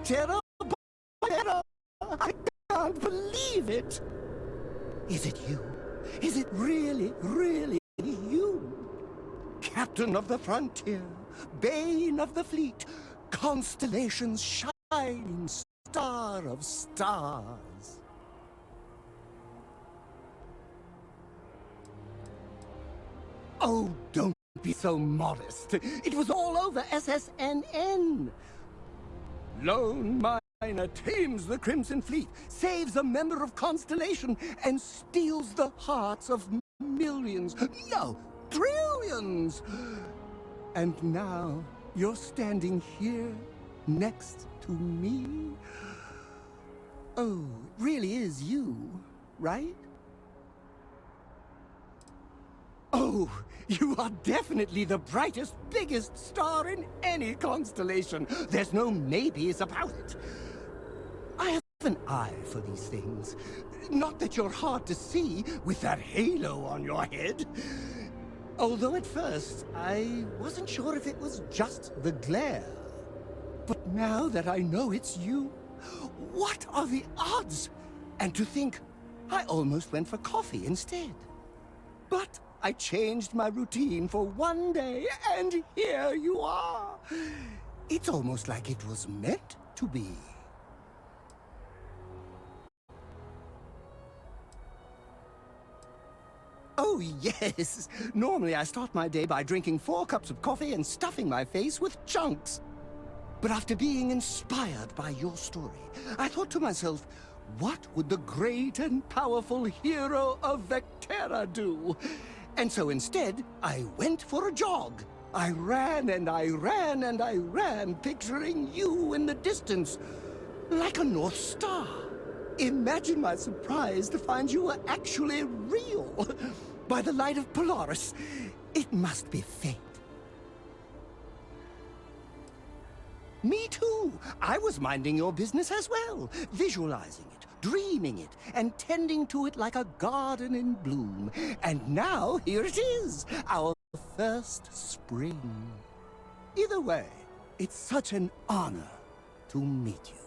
Vectera, Vectera! I can't believe it! Is it you? Is it really, really you? Captain of the frontier, bane of the fleet, constellation's shining star of stars. Oh, don't be so modest. It was all over SSNN. Lone Miner tames the Crimson Fleet, saves a member of Constellation, and steals the hearts of millions, no, trillions. And now you're standing here next to me. Oh, it really is you, right? Oh, you are definitely the brightest, biggest star in any constellation. There's no maybes about it. I have an eye for these things. Not that you're hard to see with that halo on your head. Although at first, I wasn't sure if it was just the glare. But now that I know it's you, what are the odds? And to think, I almost went for coffee instead. But I changed my routine for one day, and here you are. It's almost like it was meant to be. Oh, yes. Normally I start my day by drinking 4 cups of coffee and stuffing my face with chunks. But after being inspired by your story, I thought to myself, what would the great and powerful hero of Vectera do? And so instead, I went for a jog. I ran and I ran and I ran, picturing you in the distance, like a North Star. Imagine my surprise to find you were actually real. By the light of Polaris, it must be fate. Me too. I was minding your business as well, visualizing it, dreaming it, and tending to it like a garden in bloom. And now, here it is, our first spring. Either way, it's such an honor to meet you.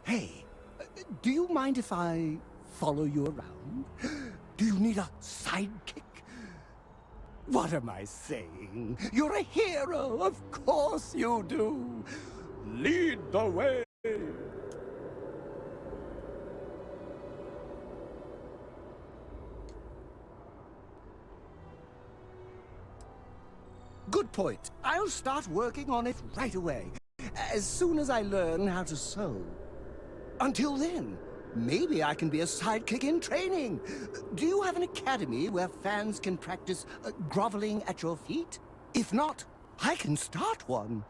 Hey, do you mind if I follow you around? Do you need a sidekick? What am I saying? You're a hero, of course you do. Lead the way. Good point. I'll start working on it right away, as soon as I learn how to sew. Until then, maybe I can be a sidekick in training. Do you have an academy where fans can practice groveling at your feet? If not, I can start one.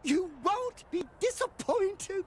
You won't be disappointed.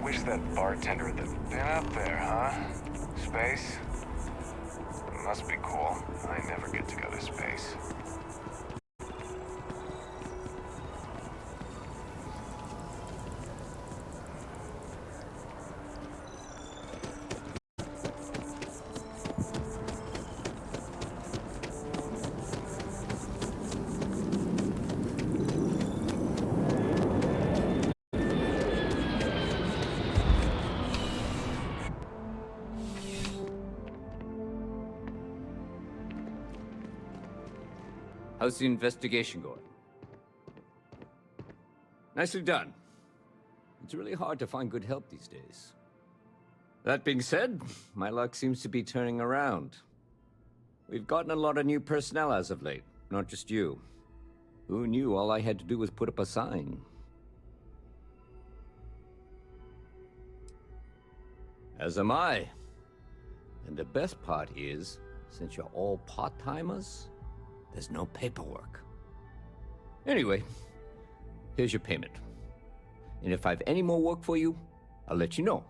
Wish that bartender had been up there, huh? Space? Must be cool. I never get to go to space. How's the investigation going? Nicely done. It's really hard to find good help these days. That being said, my luck seems to be turning around. We've gotten a lot of new personnel as of late, not just you. Who knew all I had to do was put up a sign? As am I. And the best part is, since you're all part-timers, there's no paperwork. Anyway, here's your payment. And if I have any more work for you, I'll let you know.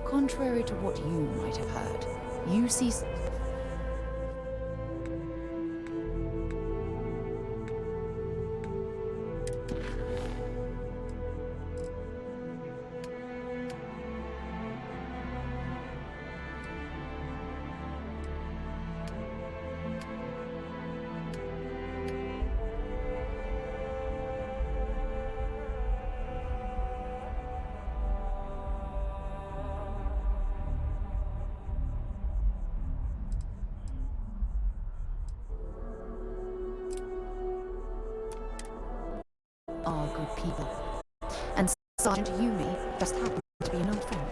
Contrary to what you might have heard, you see... are good people. And Sergeant Yumi just happened to be an old friend.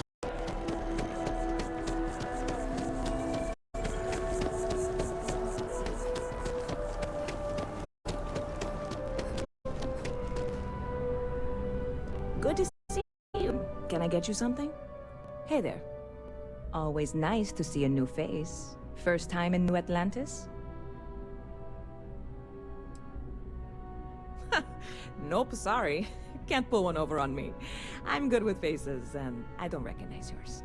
Good to see you. Can I get you something? Hey there. Always nice to see a new face. First time in New Atlantis? Nope, sorry. Can't pull one over on me. I'm good with faces, and I don't recognize yours.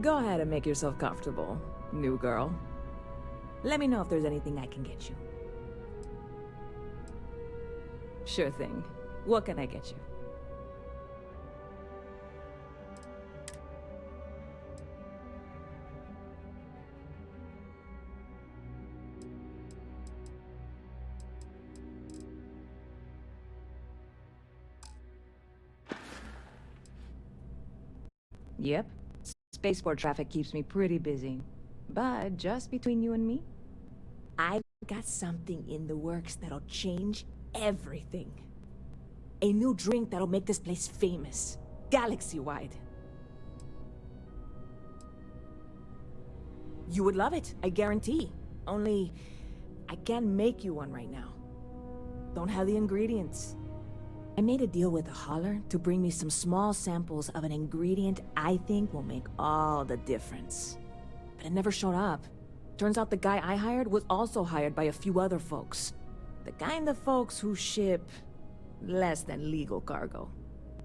Go ahead and make yourself comfortable, new girl. Let me know if there's anything I can get you. Sure thing. What can I get you? Yep. Spaceport traffic keeps me pretty busy. But just between you and me, I've got something in the works that'll change everything. A new drink that'll make this place famous. Galaxy-wide. You would love it, I guarantee. Only, I can't make you one right now. Don't have the ingredients. I made a deal with a hauler to bring me some small samples of an ingredient I think will make all the difference. But it never showed up. Turns out the guy I hired was also hired by a few other folks. The kind of folks who ship less than legal cargo.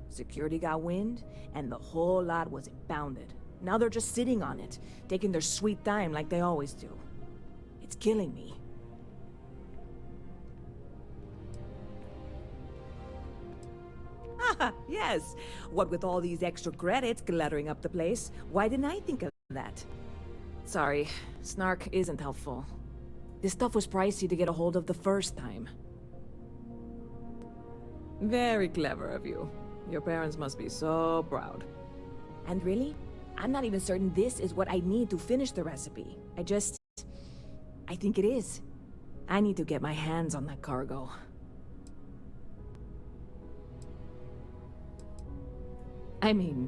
Security got wind, and the whole lot was impounded. Now they're just sitting on it, taking their sweet time like they always do. It's killing me. Yes. What with all these extra credits cluttering up the place, why didn't I think of that? Sorry, snark isn't helpful. This stuff was pricey to get a hold of the first time. Very clever of you. Your parents must be so proud. And really, I'm not even certain this is what I need to finish the recipe. I think it is. I need to get my hands on that cargo. I mean,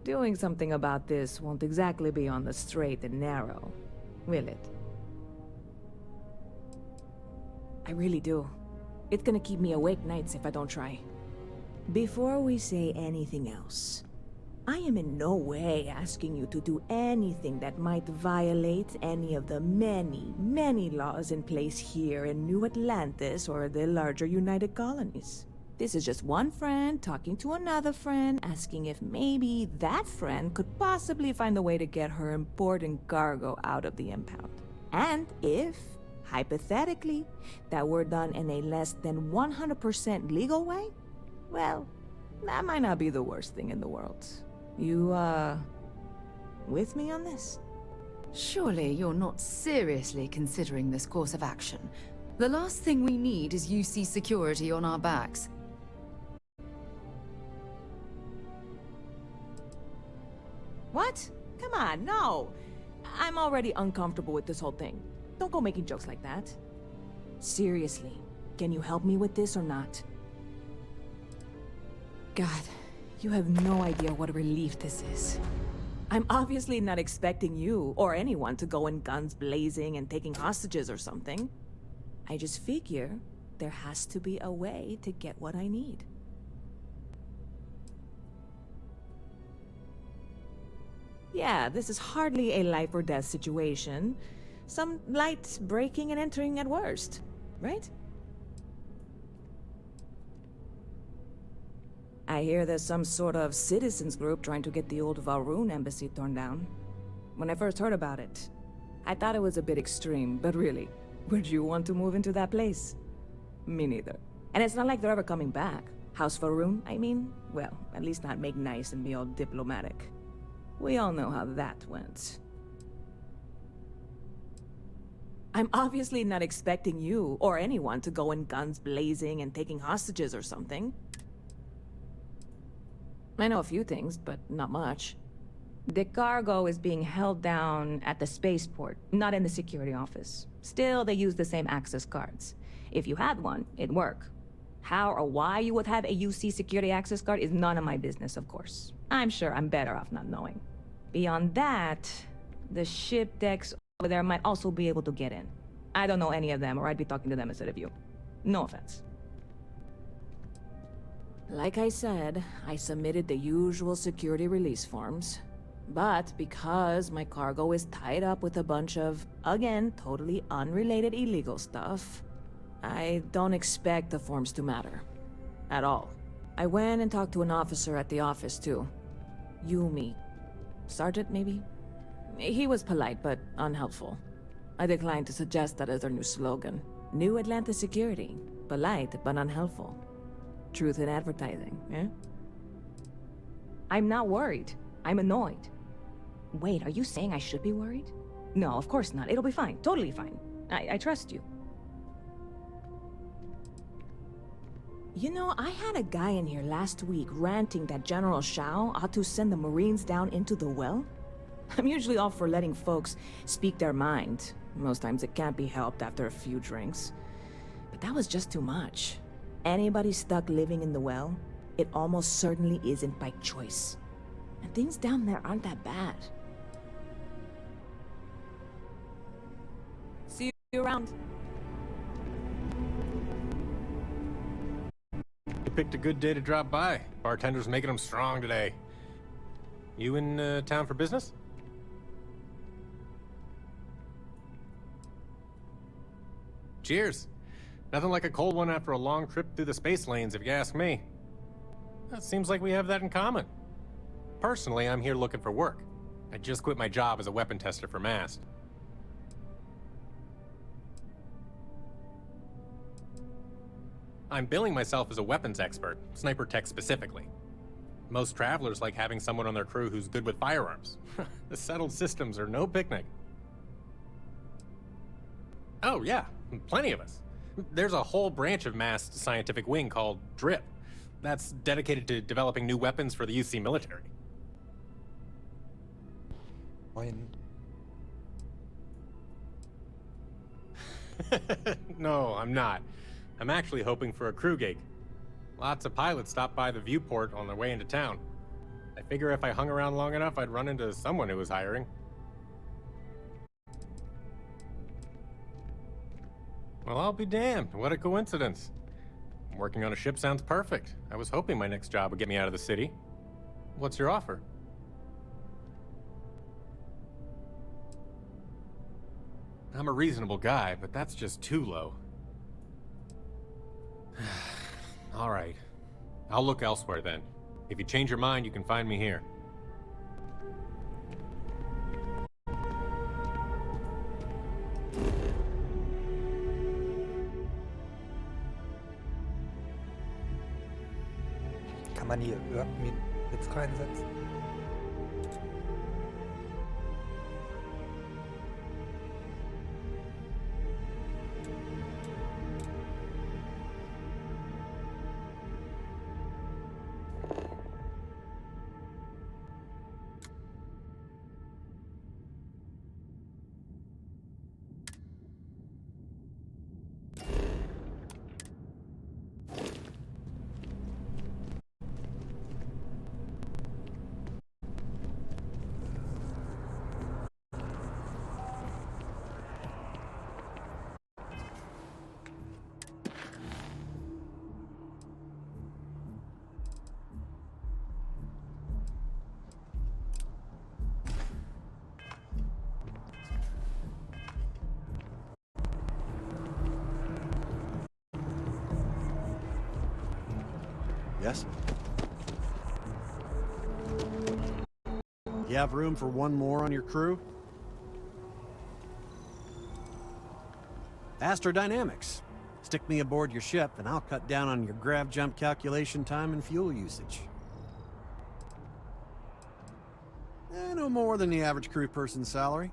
doing something about this won't exactly be on the straight and narrow, will it? I really do. It's gonna keep me awake nights if I don't try. Before we say anything else, I am in no way asking you to do anything that might violate any of the many, many laws in place here in New Atlantis or the larger United Colonies. This is just one friend talking to another friend, asking if maybe that friend could possibly find a way to get her important cargo out of the impound. And if, hypothetically, that were done in a less than 100% legal way, well, that might not be the worst thing in the world. You, with me on this? Surely you're not seriously considering this course of action. The last thing we need is UC security on our backs. What? Come on, no. I'm already uncomfortable with this whole thing. Don't go making jokes like that. Seriously, can you help me with this or not? God, you have no idea what a relief this is. I'm obviously not expecting you or anyone to go in guns blazing and taking hostages or something. I just figure there has to be a way to get what I need. Yeah, this is hardly a life or death situation. Some light breaking and entering at worst, right? I hear there's some sort of citizens group trying to get the old Valroon embassy torn down. When I first heard about it, I thought it was a bit extreme, but really, would you want to move into that place? Me neither. And it's not like they're ever coming back. House Valroon, I mean? Well, at least not make nice and be all diplomatic. We all know how that went. I'm obviously not expecting you or anyone to go in guns blazing and taking hostages or something. I know a few things, but not much. The cargo is being held down at the spaceport, not in the security office. Still, they use the same access cards. If you had one, it'd work. How or why you would have a UC security access card is none of my business, of course. I'm sure I'm better off not knowing. Beyond that, the ship decks over there might also be able to get in. I don't know any of them, or I'd be talking to them instead of you. No offense. Like I said, I submitted the usual security release forms. But because my cargo is tied up with a bunch of, again, totally unrelated illegal stuff, I don't expect the forms to matter. At all. I went and talked to an officer at the office, too. Yumi. Sergeant, maybe? He was polite, but unhelpful. I declined to suggest that as their new slogan. New Atlantis Security. Polite, but unhelpful. Truth in advertising, eh? I'm not worried. I'm annoyed. Wait, are you saying I should be worried? No, of course not. It'll be fine. Totally fine. I trust you. You know, I had a guy in here last week ranting that General Shao ought to send the Marines down into the well. I'm usually all for letting folks speak their mind. Most times it can't be helped after a few drinks. But that was just too much. Anybody stuck living in the well, it almost certainly isn't by choice. And things down there aren't that bad. See you around. You picked a good day to drop by. Bartender's making them strong today. You in town for business? Cheers. Nothing like a cold one after a long trip through the space lanes, if you ask me. It seems like we have that in common. Personally, I'm here looking for work. I just quit my job as a weapon tester for MAST. I'm billing myself as a weapons expert, sniper tech specifically. Most travelers like having someone on their crew who's good with firearms. The settled systems are no picnic. Oh yeah, plenty of us. There's a whole branch of MAST scientific wing called DRIP. That's dedicated to developing new weapons for the UC military. Moin. No, I'm not. I'm actually hoping for a crew gig. Lots of pilots stop by the viewport on their way into town. I figure if I hung around long enough, I'd run into someone who was hiring. Well, I'll be damned. What a coincidence. Working on a ship sounds perfect. I was hoping my next job would get me out of the city. What's your offer? I'm a reasonable guy, but that's just too low. All right. I'll look elsewhere then. If you change your mind, you can find me here. Kann man hier irgendwie Witz reinsetzen? Yes? You have room for one more on your crew? Astrodynamics. Stick me aboard your ship and I'll cut down on your grav jump calculation time and fuel usage. No more than the average crew person's salary.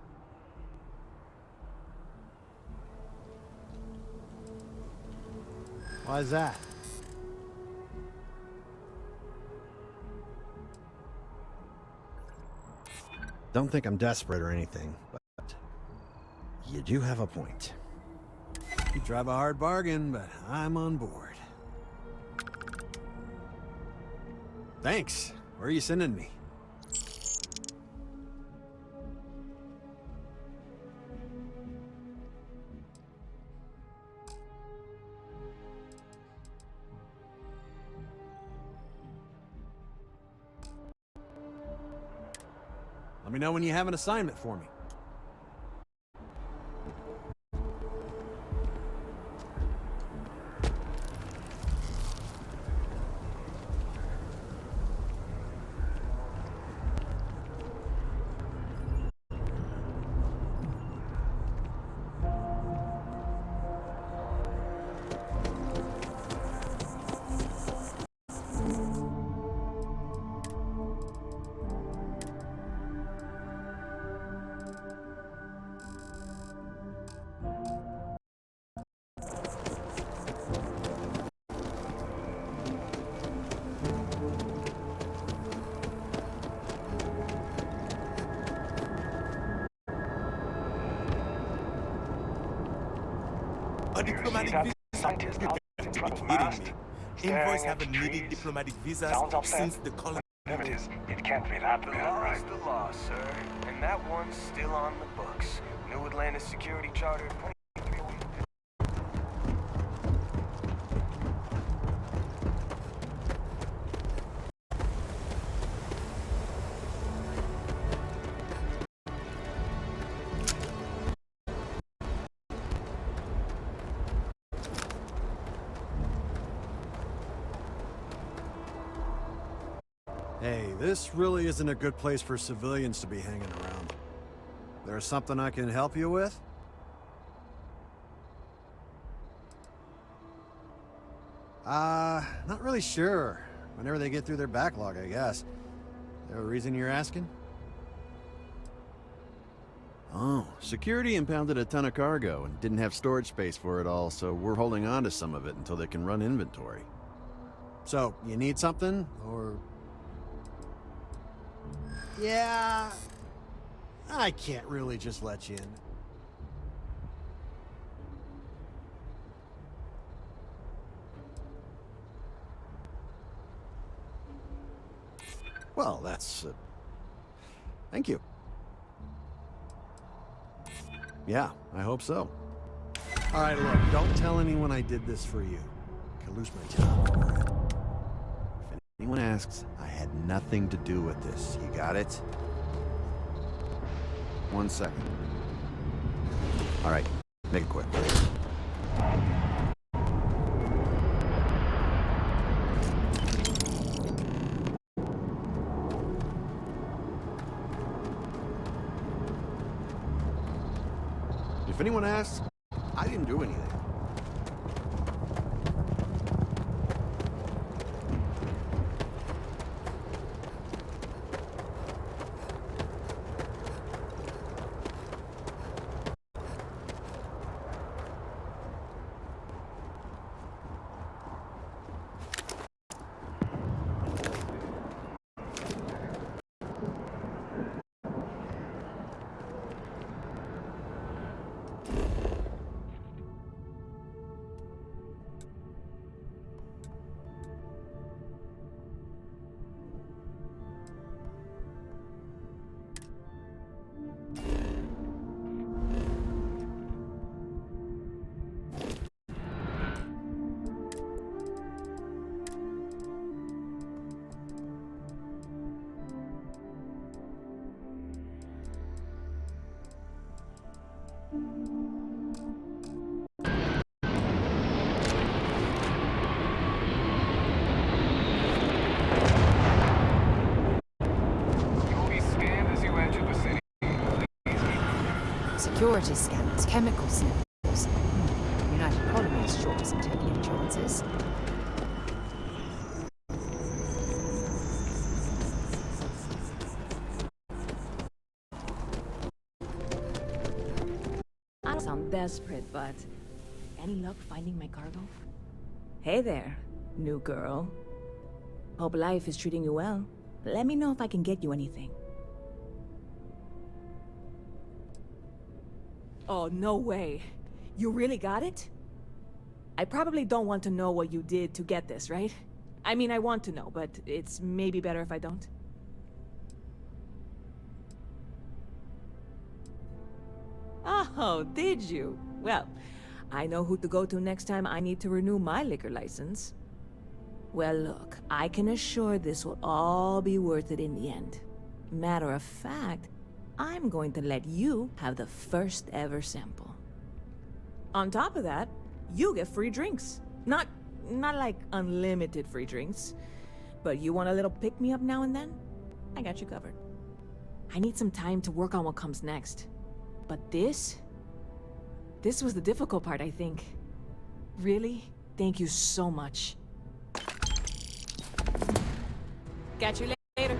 Why is that? Don't think I'm desperate or anything, but you do have a point. You drive a hard bargain, but I'm on board. Thanks. Where are you sending me? Let me know when you have an assignment for me. A diplomatic visa? Scientist You out gotta in be front of the kidding mast, me. staring Envoys at haven't the needed trees. diplomatic visas Sounds upset. since the colony. There it is. It can't be that The bad, law's right? the law, sir. And that one's still on the books. New Atlantis Security Charter 23. Hey, this really isn't a good place for civilians to be hanging around. There's something I can help you with? Not really sure. Whenever they get through their backlog, I guess. There a reason you're asking? Oh, security impounded a ton of cargo and didn't have storage space for it all, so we're holding on to some of it until they can run inventory. So, you need something, or... Yeah... I can't really just let you in. Well, that's... thank you. Yeah, I hope so. All right, look, don't tell anyone I did this for you. I could lose my job for it. If anyone asks, I had nothing to do with this. You got it? 1 second. All right, make it quick. If anyone asks, I didn't do anything. You'll be scanned as you enter the city. Security scanners, chemical sniffers. United Colonies sure isn't taking any chances. I don't sound desperate, but any luck finding my cargo? Hey there, new girl. Hope life is treating you well. Let me know if I can get you anything. Oh, no way. You really got it? I probably don't want to know what you did to get this, right? I mean, I want to know, but it's maybe better if I don't. Oh, did you? Well, I know who to go to next time I need to renew my liquor license. Well, look, I can assure this will all be worth it in the end. Matter of fact, I'm going to let you have the first ever sample. On top of that, you get free drinks. Not like unlimited free drinks, but you want a little pick-me-up now and then? I got you covered. I need some time to work on what comes next. But this was the difficult part, I think. Really? Thank you so much. Catch you later.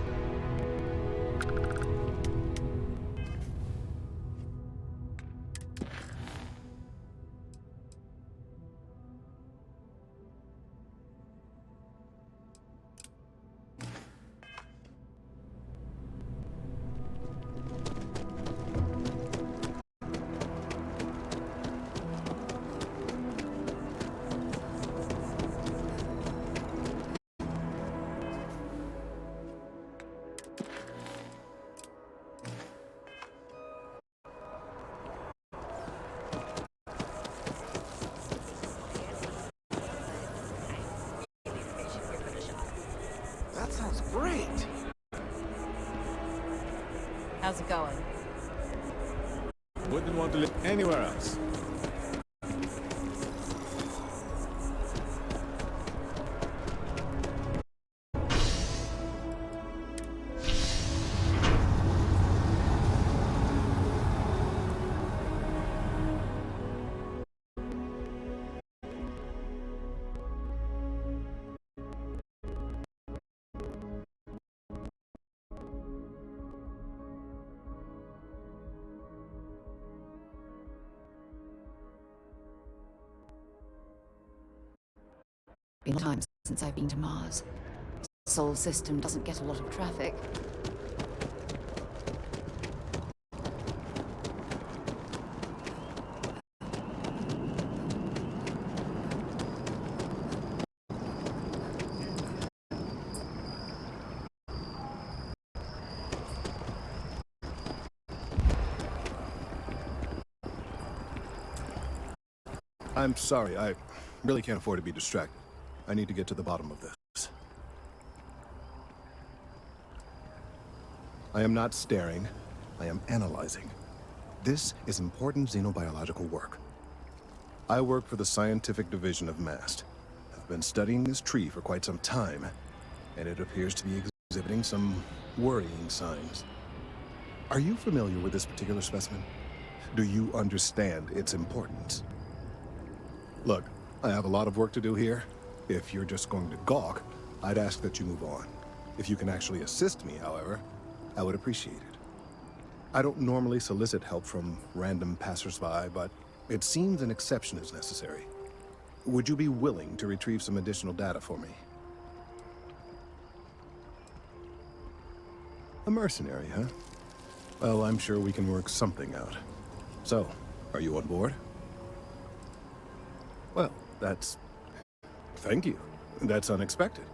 That sounds great. How's it going? Wouldn't want to live anywhere else. Been a long time since I've been to Mars. Sol system doesn't get a lot of traffic. I'm sorry, I really can't afford to be distracted. I need to get to the bottom of this. I am not staring, I am analyzing. This is important xenobiological work. I work for the scientific division of MAST. I've been studying this tree for quite some time, and it appears to be exhibiting some worrying signs. Are you familiar with this particular specimen? Do you understand its importance? Look, I have a lot of work to do here. If you're just going to gawk, I'd ask that you move on. If you can actually assist me, however, I would appreciate it. I don't normally solicit help from random passersby, but it seems an exception is necessary. Would you be willing to retrieve some additional data for me? A mercenary, huh? Well, I'm sure we can work something out. So, are you on board? Well, thank you. That's unexpected.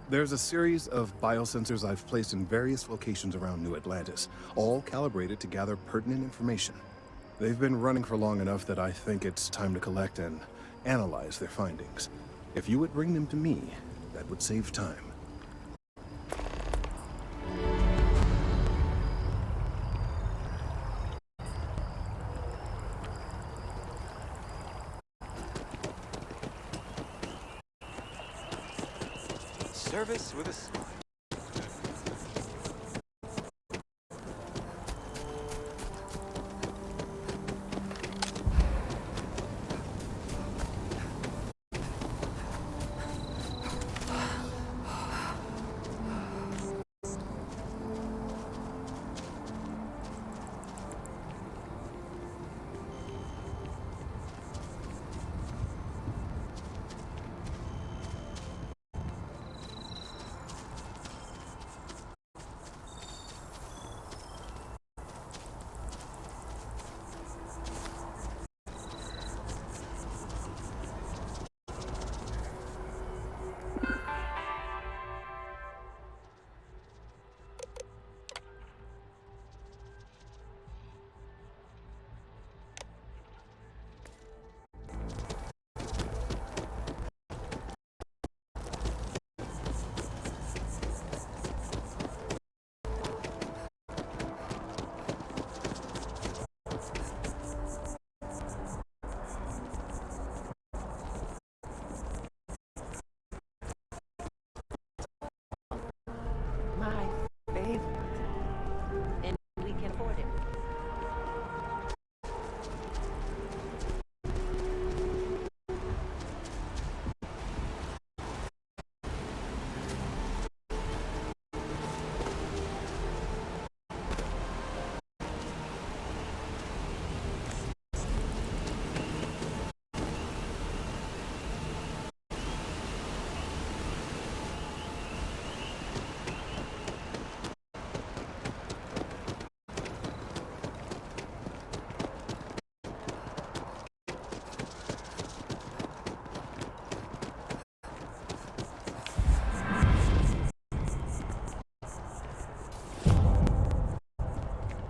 There's a series of biosensors I've placed in various locations around New Atlantis, all calibrated to gather pertinent information. They've been running for long enough that I think it's time to collect and analyze their findings. If you would bring them to me, that would save time. Service with a smile. My favorite. And we can afford it.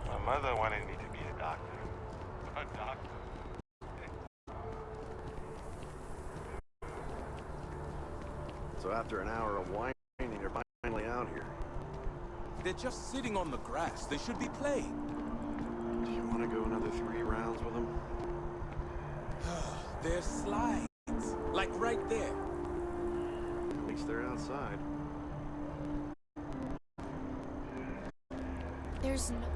My mother wanted me to be a doctor. A doctor? So after an hour of whining, They're just sitting on the grass. They should be playing. Do you want to go another 3 rounds with them? They're slides. Like right there. At least they're outside.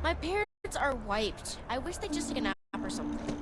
My parents are wiped. I wish they'd just take a nap or something.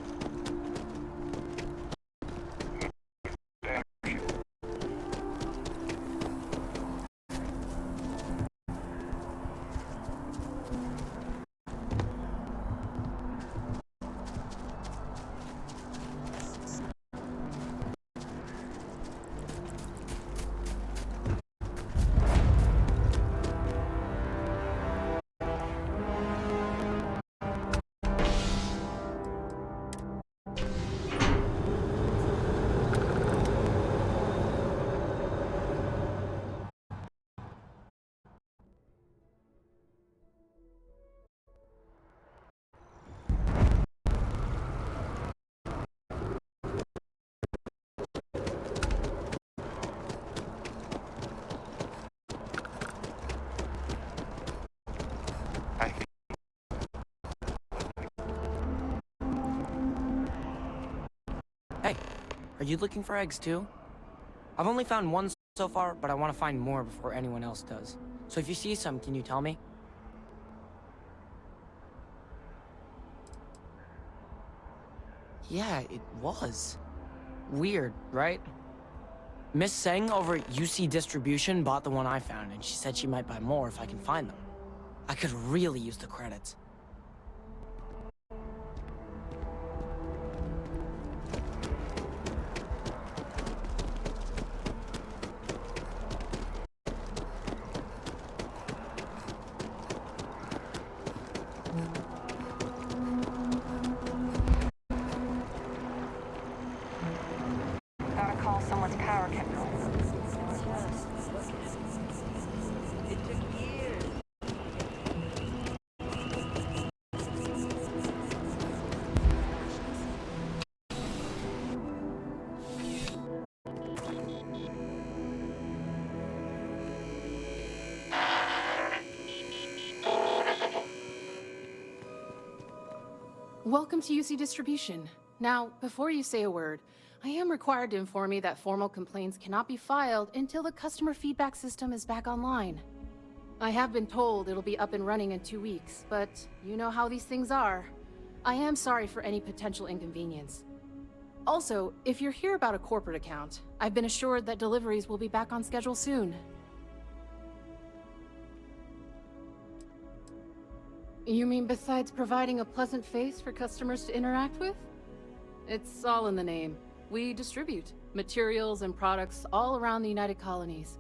Hey, are you looking for eggs too? I've only found one so far, but I want to find more before anyone else does. So if you see some, can you tell me? Yeah, it was. Weird, right? Miss Seng over at UC Distribution bought the one I found, and she said she might buy more if I can find them. I could really use the credits. Gotta call someone's power kept going. It took years. Welcome to UC Distribution. Now, before you say a word, I am required to inform you that formal complaints cannot be filed until the customer feedback system is back online. I have been told it'll be up and running in 2 weeks, but you know how these things are. I am sorry for any potential inconvenience. Also, if you're here about a corporate account, I've been assured that deliveries will be back on schedule soon. You mean besides providing a pleasant face for customers to interact with? It's all in the name. We distribute materials and products all around the United Colonies.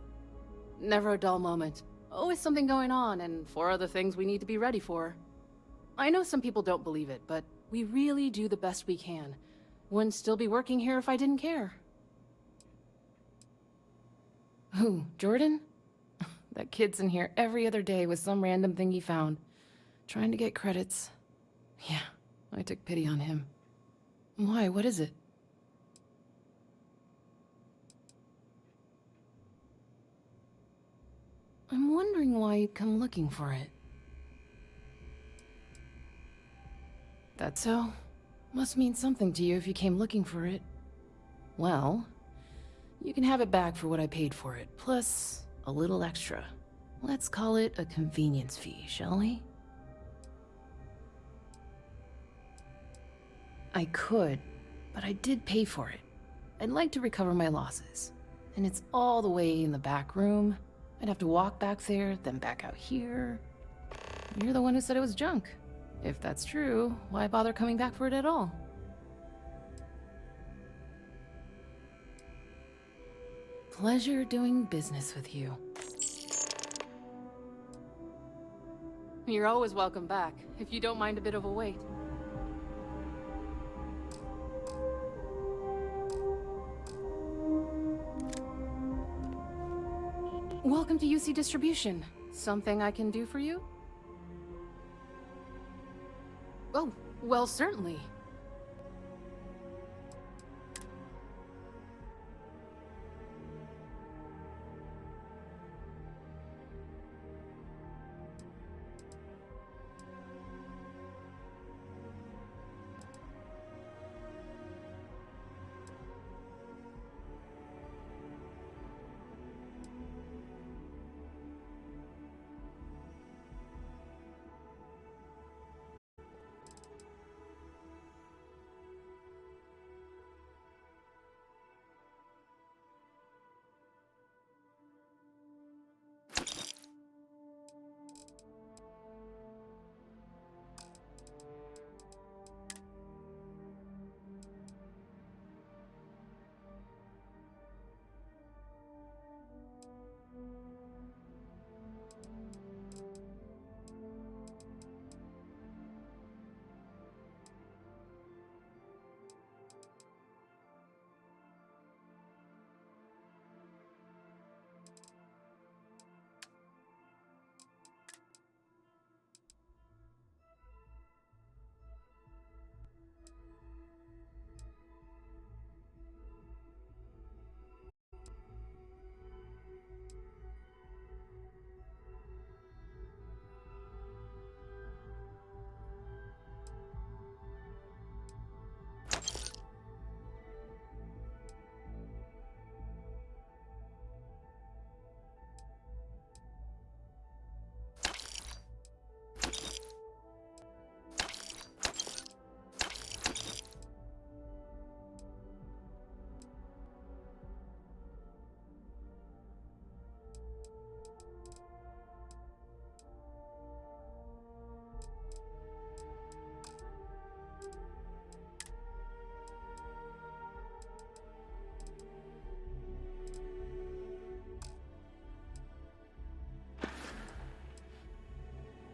Never a dull moment. Always something going on, and 4 other things we need to be ready for. I know some people don't believe it, but we really do the best we can. Wouldn't still be working here if I didn't care. Who, Jordan? That kid's in here every other day with some random thing he found. Trying to get credits. Yeah, I took pity on him. Why, what is it? I'm wondering why you'd come looking for it. That so? Must mean something to you if you came looking for it. Well, you can have it back for what I paid for it, plus a little extra. Let's call it a convenience fee, shall we? I could, but I did pay for it. I'd like to recover my losses. And it's all the way in the back room. I'd have to walk back there, then back out here. You're the one who said it was junk. If that's true, why bother coming back for it at all? Pleasure doing business with you. You're always welcome back, if you don't mind a bit of a wait. Welcome to UC Distribution. Something I can do for you? Oh, well, certainly.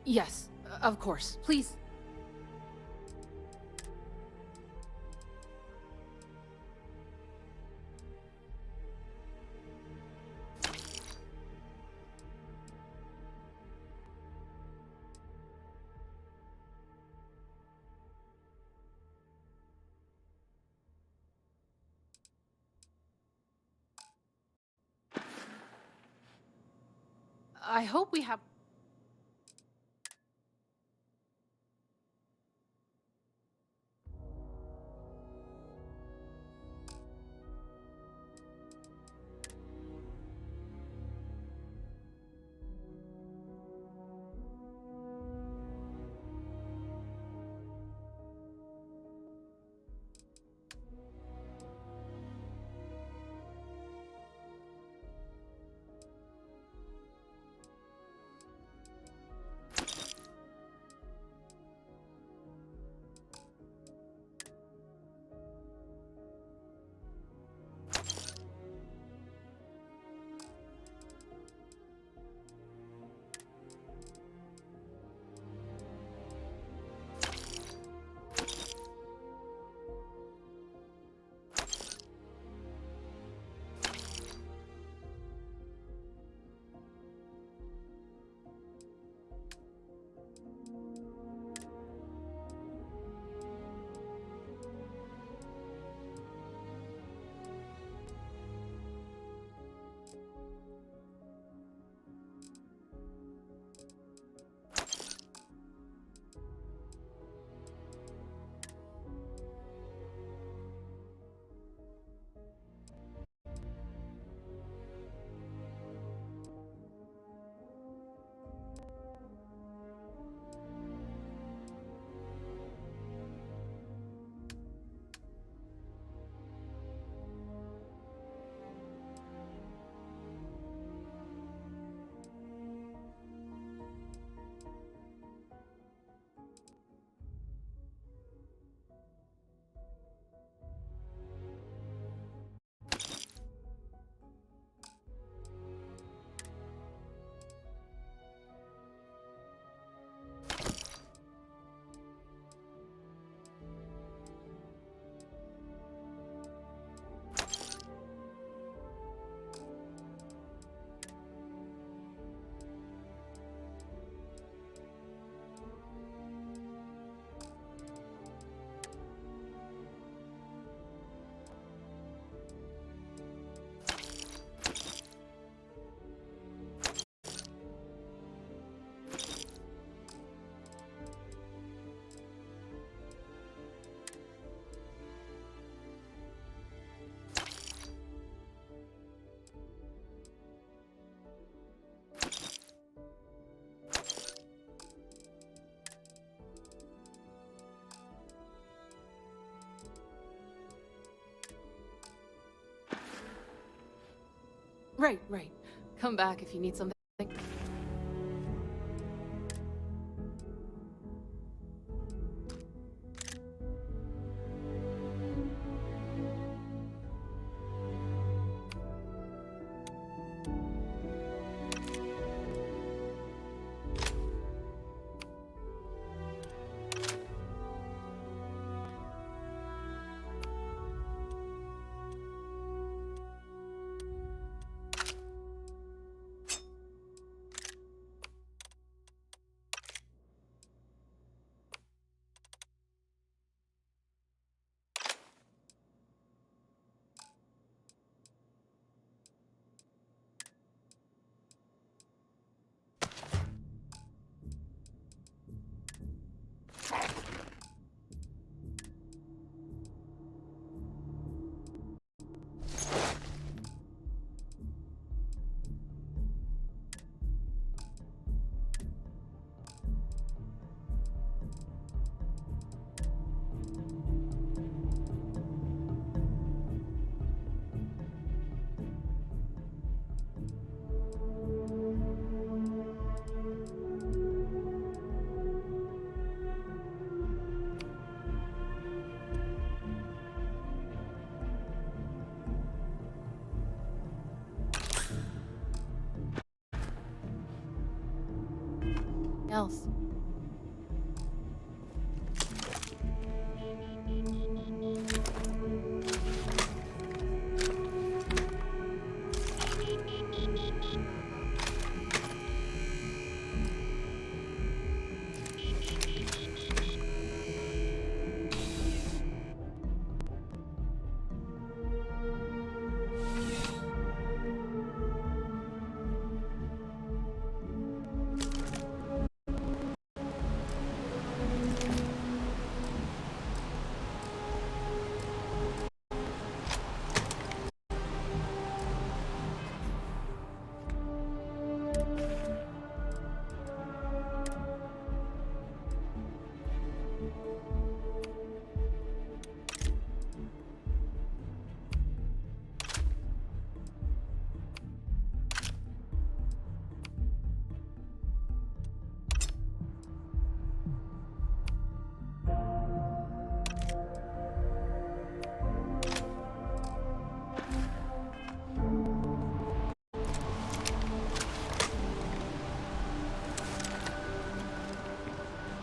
Yes, of course. Please. I hope we have... Right, right. Come back if you need something. health.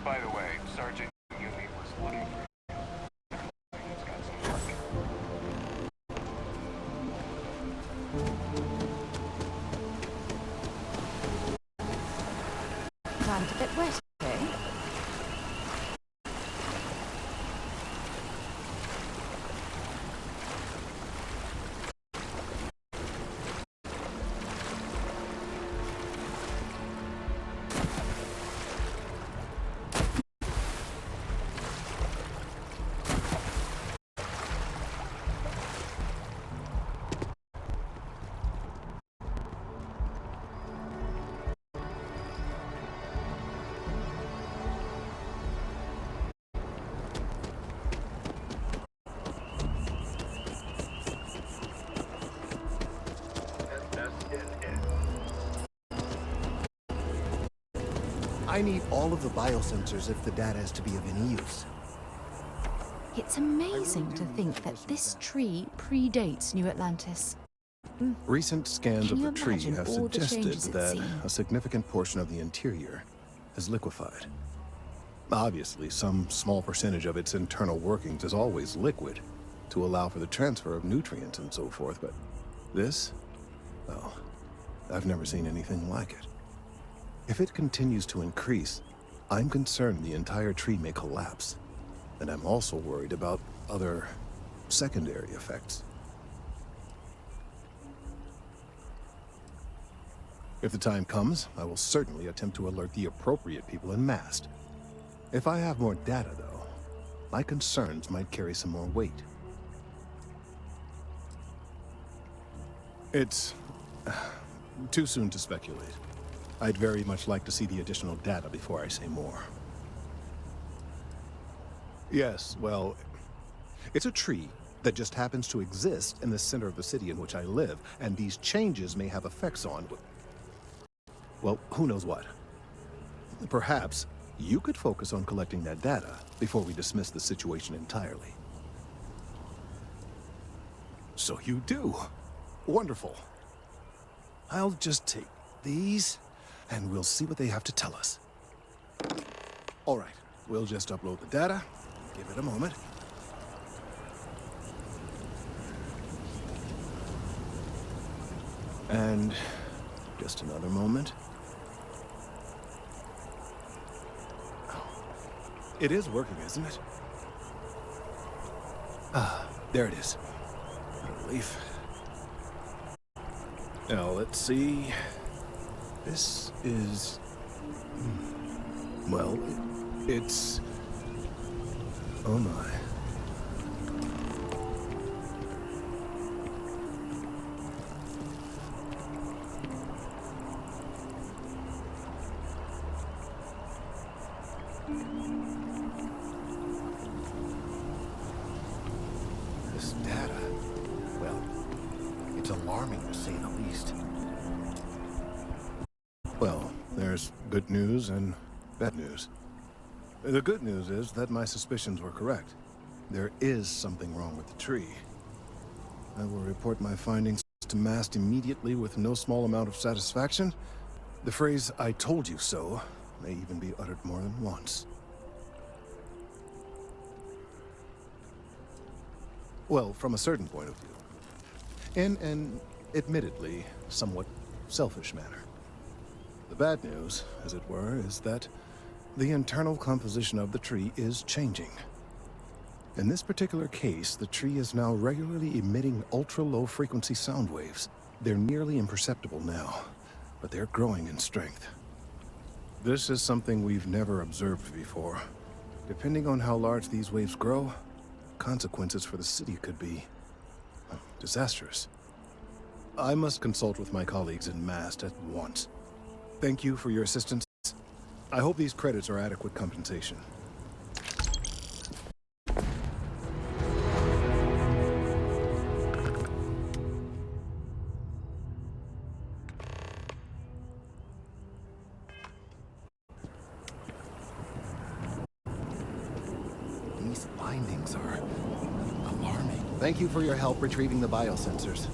By the way, Sergeant Yumi was looking for you. He's got some work. Planned a bit wet, eh? I need all of the biosensors if the data is to be of any use. It's amazing to think that this tree predates New Atlantis. Recent scans Can of you the tree imagine have all the suggested changes it's that seen? a significant portion of the interior is liquefied. Obviously, some small percentage of its internal workings is always liquid to allow for the transfer of nutrients and so forth, but this? Well, I've never seen anything like it. If it continues to increase, I'm concerned the entire tree may collapse. And I'm also worried about other secondary effects. If the time comes, I will certainly attempt to alert the appropriate people in Mast. If I have more data, though, my concerns might carry some more weight. It's too soon to speculate. I'd very much like to see the additional data before I say more. Yes, well, it's a tree that just happens to exist in the center of the city in which I live, and these changes may have effects on, well, who knows what. Perhaps you could focus on collecting that data before we dismiss the situation entirely. So you do. Wonderful. I'll just take these, and we'll see what they have to tell us. All right, we'll just upload the data. Give it a moment. And just another moment. Oh, it is working, isn't it? Ah, there it is. Relief. Now, let's see. This is... well, it's... oh my. This data, well, it's alarming to say the least. Well, there's good news and bad news. The good news is that my suspicions were correct. There is something wrong with the tree. I will report my findings to Mast immediately with no small amount of satisfaction. The phrase, "I told you so," may even be uttered more than once. Well, from a certain point of view. In an, admittedly, somewhat selfish manner. The bad news, as it were, is that the internal composition of the tree is changing. In this particular case, the tree is now regularly emitting ultra-low frequency sound waves. They're nearly imperceptible now, but they're growing in strength. This is something we've never observed before. Depending on how large these waves grow, consequences for the city could be disastrous. I must consult with my colleagues in Mast at once. Thank you for your assistance. I hope these credits are adequate compensation. These findings are alarming. Thank you for your help retrieving the biosensors.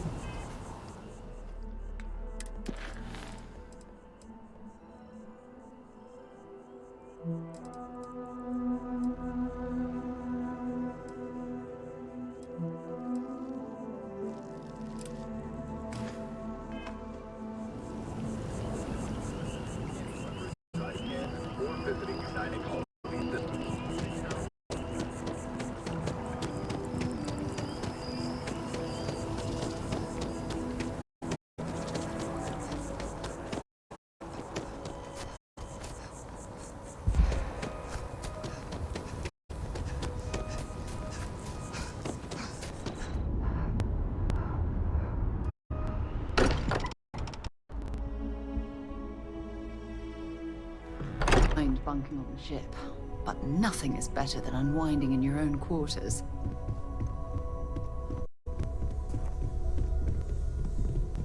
Bunking on the ship, but nothing is better than unwinding in your own quarters.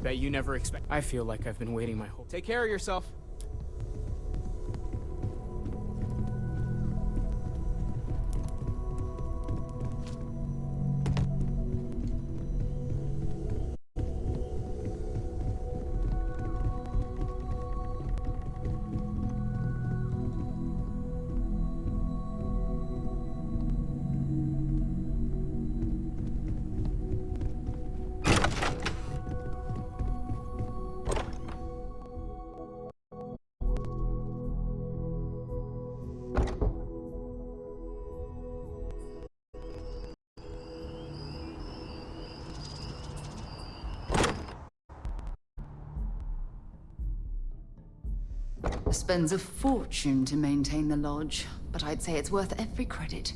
Bet you never expect. I feel like I've been waiting my whole. Take care of yourself. Spends a fortune to maintain the lodge, but I'd say it's worth every credit.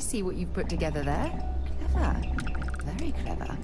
see what you've put together there. Clever. Very clever.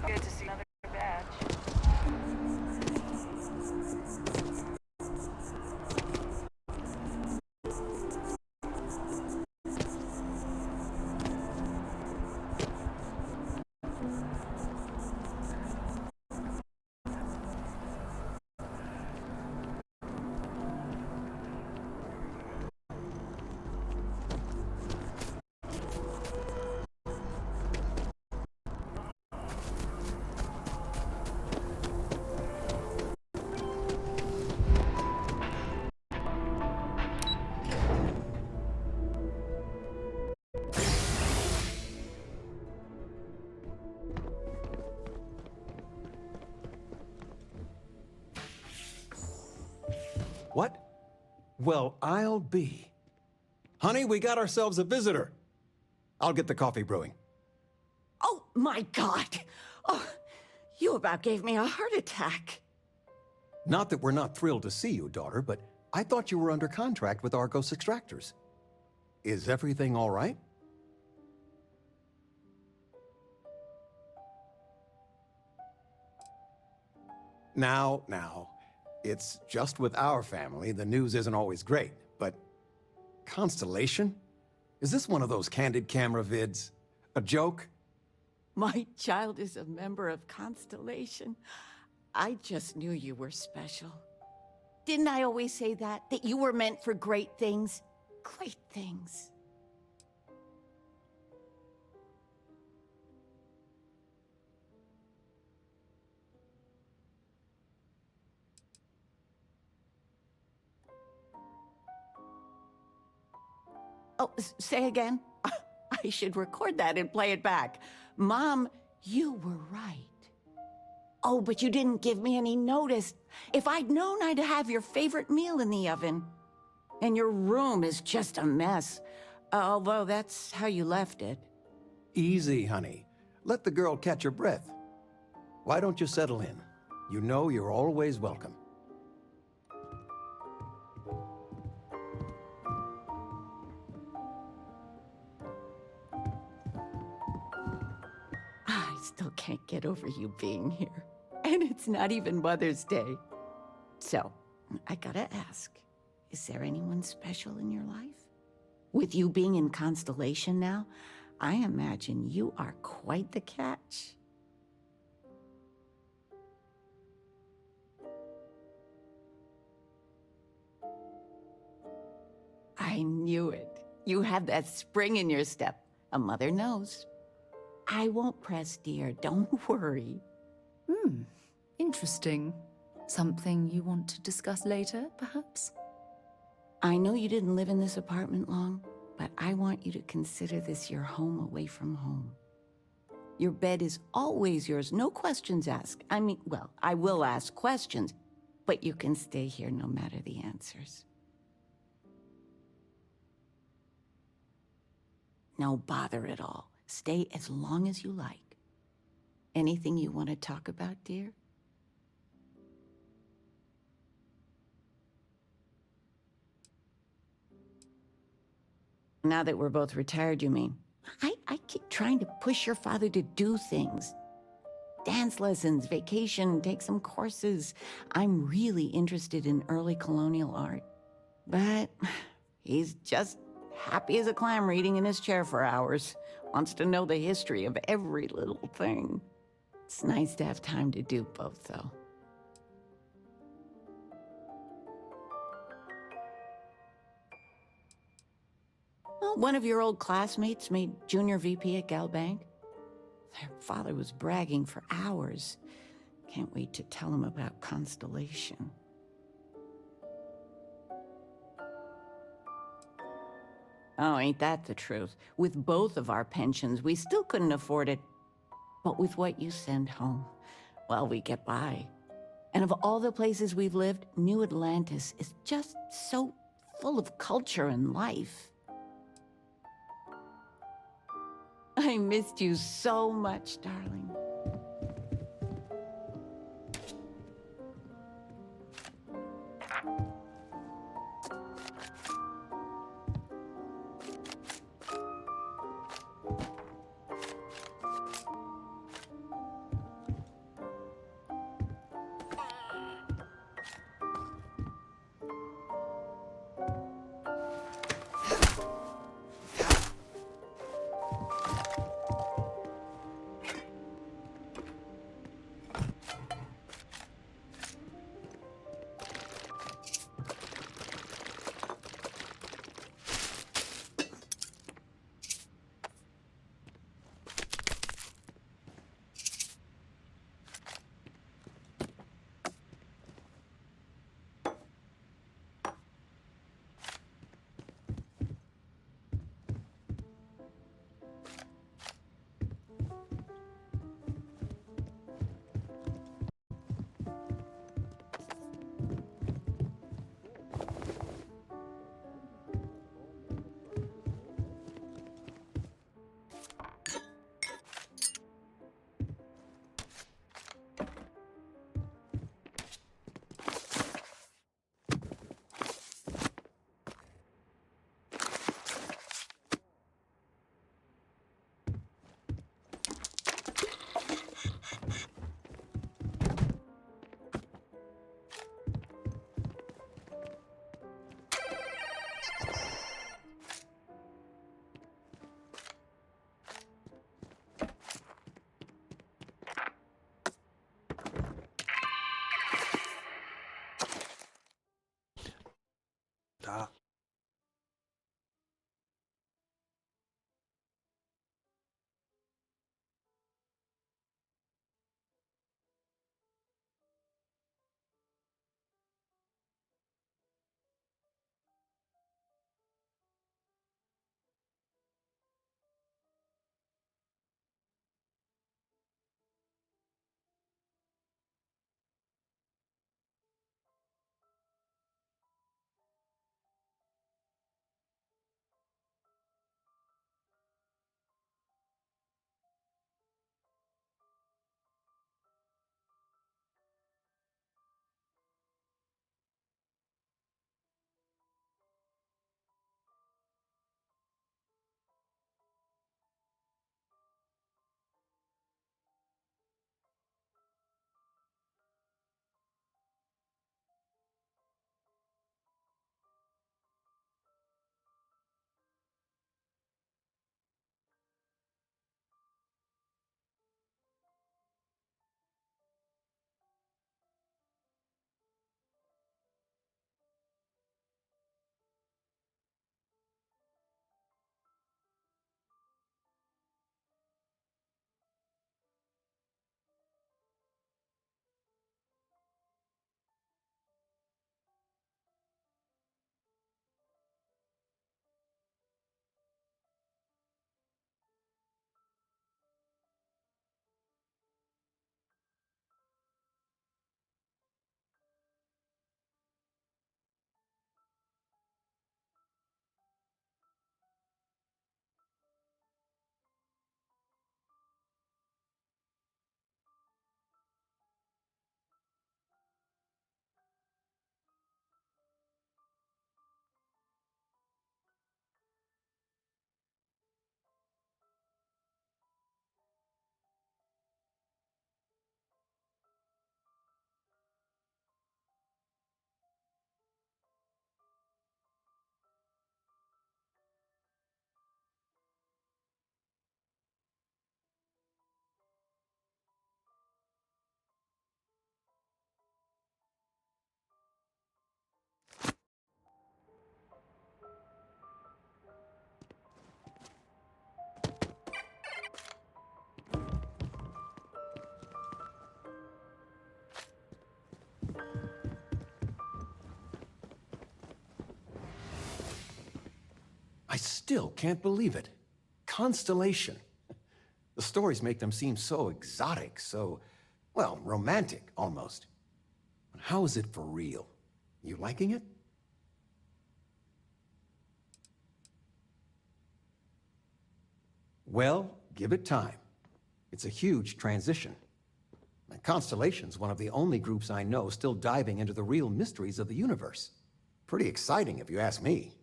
Good to see another badge. What? Well, I'll be. Honey, we got ourselves a visitor. I'll get the coffee brewing. Oh, my God. Oh, you about gave me a heart attack. Not that we're not thrilled to see you, daughter, but I thought you were under contract with Argos Extractors. Is everything all right? Now, it's just with our family. The news isn't always great, but Constellation? Is this one of those candid camera vids? A joke? My child is a member of Constellation. I just knew you were special. Didn't I always say that? That you were meant for great things? Great things. Oh, say again? I should record that and play it back. Mom, you were right. Oh, but you didn't give me any notice. If I'd known, I'd have your favorite meal in the oven. And your room is just a mess. Although that's how you left it. Easy, honey. Let the girl catch her breath. Why don't you settle in? You know you're always welcome. I still can't get over you being here. And it's not even Mother's Day. So, I gotta ask, is there anyone special in your life? With you being in Constellation now, I imagine you are quite the catch. I knew it. You have that spring in your step. A mother knows. I won't press, dear. Don't worry. Interesting. Something you want to discuss later, perhaps? I know you didn't live in this apartment long, but I want you to consider this your home away from home. Your bed is always yours, no questions asked. I mean, well, I will ask questions, but you can stay here no matter the answers. No bother at all. Stay as long as you like. Anything you want to talk about, dear? Now that we're both retired, you mean? I keep trying to push your father to do things. Dance lessons, vacation, take some courses. I'm really interested in early colonial art. But he's just happy as a clam reading in his chair for hours. Wants to know the history of every little thing. It's nice to have time to do both, though. Well, one of your old classmates made junior VP at Gal Bank. Their father was bragging for hours. Can't wait to tell him about Constellation. Oh, ain't that the truth? With both of our pensions, we still couldn't afford it. But with what you send home, well, we get by. And of all the places we've lived, New Atlantis is just so full of culture and life. I missed you so much, darling. still can't believe it. Constellation. The stories make them seem so exotic, so, well, romantic, almost. But how is it for real? You liking it? Well, give it time. It's a huge transition. And Constellation's one of the only groups I know still diving into the real mysteries of the universe. Pretty exciting, if you ask me.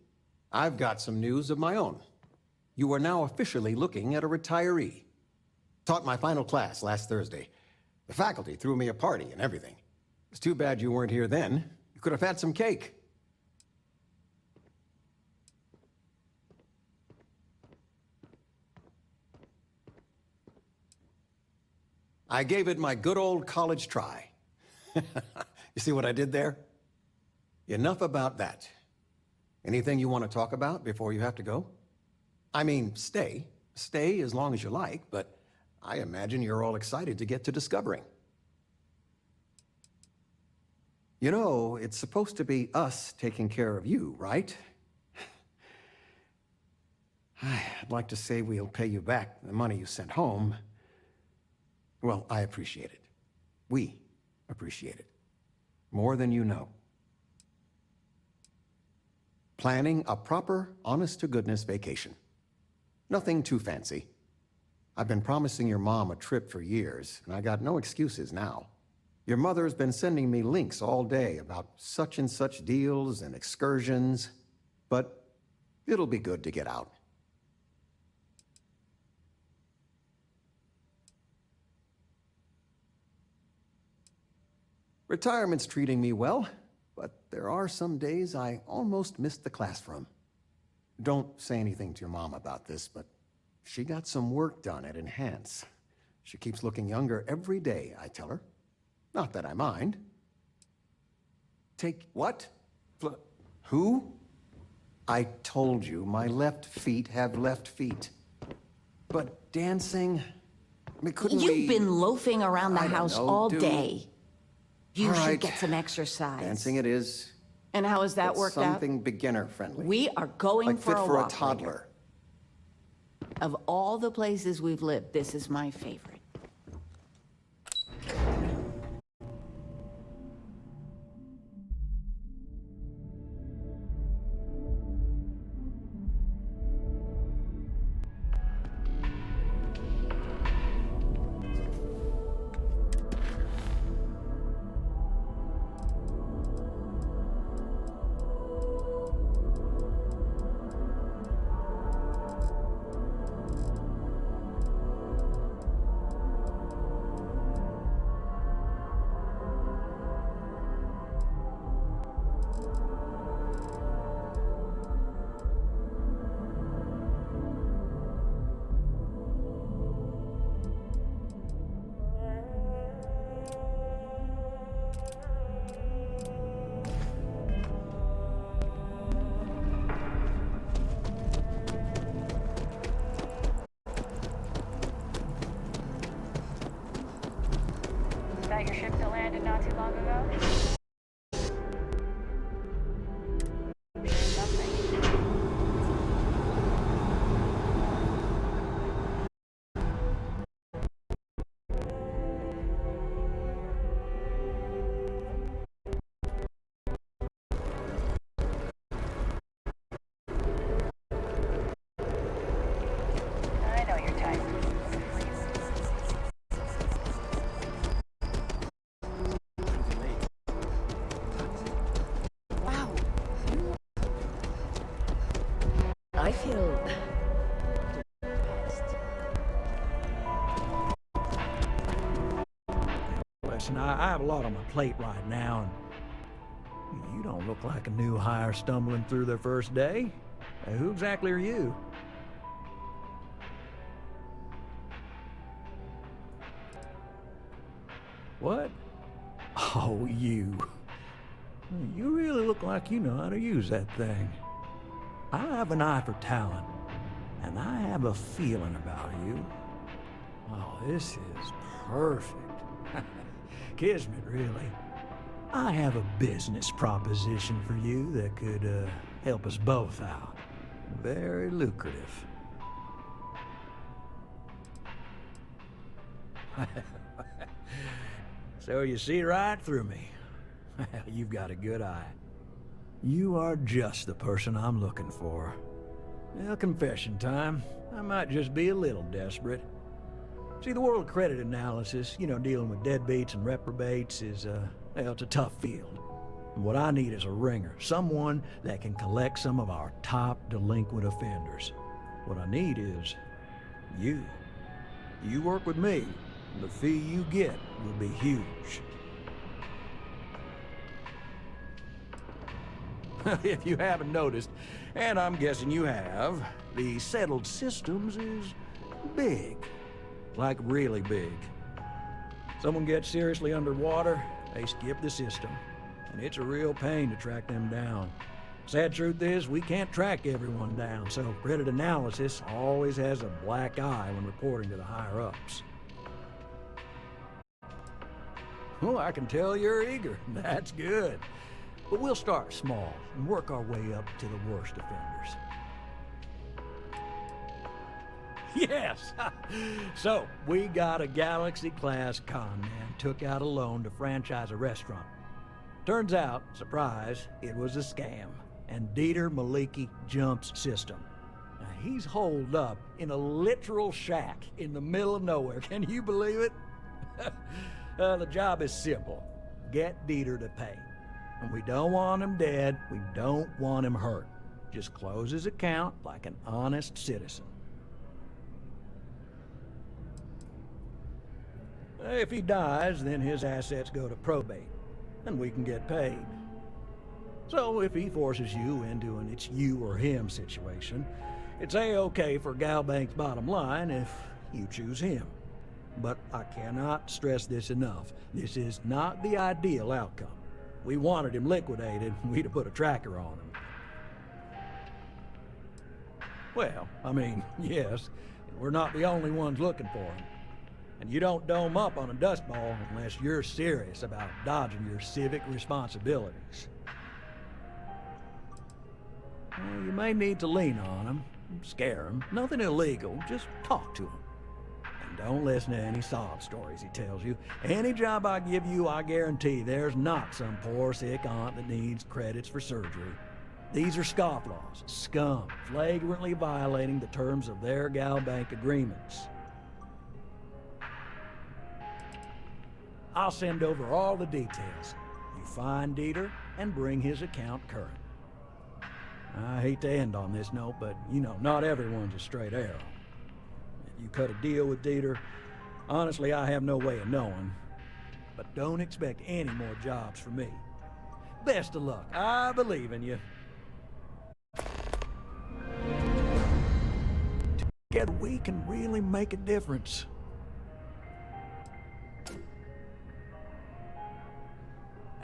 I've got some news of my own. You are now officially looking at a retiree. Taught my final class last Thursday. The faculty threw me a party and everything. It's too bad you weren't here then. You could have had some cake. I gave it my good old college try. You see what I did there? Enough about that. Anything you want to talk about before you have to go? I mean, stay. Stay as long as you like, but I imagine you're all excited to get to discovering. You know, it's supposed to be us taking care of you, right? I'd like to say we'll pay you back the money you sent home. Well, I appreciate it. We appreciate it. More than you know. Planning a proper, honest-to-goodness vacation. Nothing too fancy. I've been promising your mom a trip for years, and I got no excuses now. Your mother's been sending me links all day about such and such deals and excursions, but it'll be good to get out. Retirement's treating me well, but there are some days I almost missed the classroom. Don't say anything to your mom about this, but she got some work done at Enhance. She keeps looking younger every day, I tell her. Not that I mind. Take what? Who? I told you, my left feet have left feet. But dancing? I mean, couldn't we... You've been loafing around the house all dude. day. You All should right. get some exercise. Dancing it is. And how has that But worked out? something beginner-friendly. We are going like for fit a for walk a toddler. later. Of all the places we've lived, this is my favorite. That your ship that landed not too long ago? I know your type. Wow. I feel Listen, I have a lot on my plate right now, and you don't look like a new hire stumbling through their first day. Who exactly are you? What? Oh, you. You really look like you know how to use that thing. I have an eye for talent, and I have a feeling about you. Oh, this is perfect. Kismet, really. I have a business proposition for you that could help us both out. Very lucrative. So you see right through me. You've got a good eye. You are just the person I'm looking for. Well, confession time. I might just be a little desperate. See, the world of credit analysis, dealing with deadbeats and reprobates is, well, it's a tough field. And what I need is a ringer, someone that can collect some of our top delinquent offenders. What I need is you. You work with me, and the fee you get will be huge. If you haven't noticed, and I'm guessing you have, the settled systems is big. Like really big. Someone gets seriously underwater, they skip the system. And it's a real pain to track them down. Sad truth is, we can't track everyone down, so credit analysis always has a black eye when reporting to the higher-ups. Oh, I can tell you're eager. That's good. But we'll start small and work our way up to the worst offenders. Yes! So, we got a Galaxy-class con man took out a loan to franchise a restaurant. Turns out, surprise, it was a scam, and Dieter Maliki jumps system. Now, he's holed up in a literal shack in the middle of nowhere. Can you believe it? The job is simple. Get Dieter to pay. And we don't want him dead, we don't want him hurt. Just close his account like an honest citizen. If he dies, then his assets go to probate, and we can get paid. So if he forces you into an it's you or him situation, it's A-okay for Galbank's bottom line if you choose him. But I cannot stress this enough. This is not the ideal outcome. We wanted him liquidated, we'd have put a tracker on him. Well, I mean, yes, we're not the only ones looking for him. And you don't dome up on a dust ball unless you're serious about dodging your civic responsibilities. Well, you may need to lean on him, scare him. Nothing illegal, just talk to him. And don't listen to any sob stories he tells you. Any job I give you, I guarantee there's not some poor sick aunt that needs credits for surgery. These are scofflaws, scum, flagrantly violating the terms of their Galbank agreements. I'll send over all the details. You find Dieter and bring his account current. I hate to end on this note, but not everyone's a straight arrow. If you cut a deal with Dieter, honestly, I have no way of knowing. But don't expect any more jobs from me. Best of luck. I believe in you. Together we can really make a difference.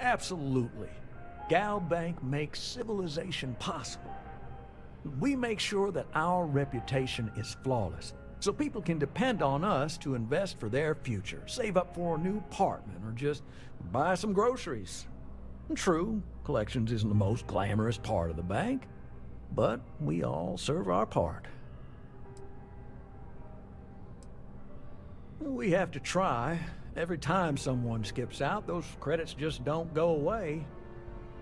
Absolutely. Galbank makes civilization possible. We make sure that our reputation is flawless, so people can depend on us to invest for their future, save up for a new apartment, or just buy some groceries. True, collections isn't the most glamorous part of the bank, but we all serve our part. We have to try. Every time someone skips out, those credits just don't go away.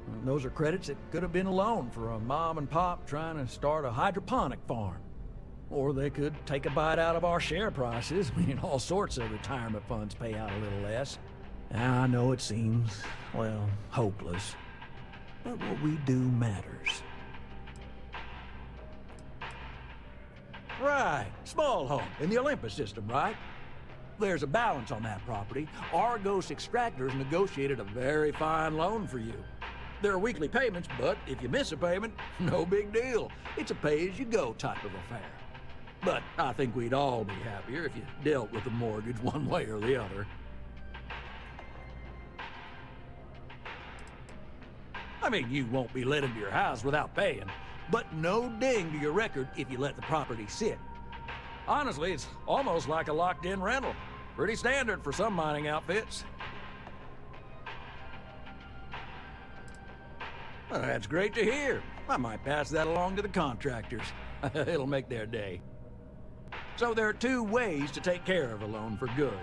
And those are credits that could have been a loan for a mom and pop trying to start a hydroponic farm. Or they could take a bite out of our share prices. I mean, all sorts of retirement funds pay out a little less. I know it seems, well, hopeless. But what we do matters. Right, small home in the Olympus system, right? There's a balance on that property. Argos Extractors negotiated a very fine loan for you. There are weekly payments, but if you miss a payment, no big deal. It's a pay-as-you-go type of affair. But I think we'd all be happier if you dealt with the mortgage one way or the other. I mean, you won't be let into your house without paying, but no ding to your record if you let the property sit. Honestly, it's almost like a locked-in rental. Pretty standard for some mining outfits. Well, that's great to hear. I might pass that along to the contractors. It'll make their day. So there are two ways to take care of a loan for good.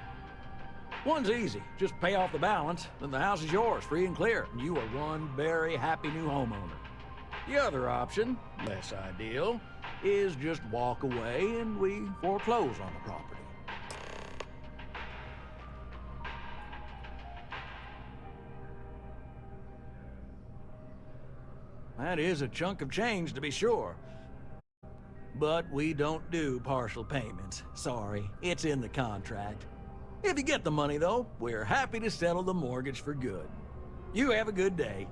One's easy. Just pay off the balance, then the house is yours, free and clear, and you are one very happy new homeowner. The other option, less ideal, is just walk away and we foreclose on the property. That is a chunk of change, to be sure. But we don't do partial payments. Sorry, it's in the contract. If you get the money, though, we're happy to settle the mortgage for good. You have a good day.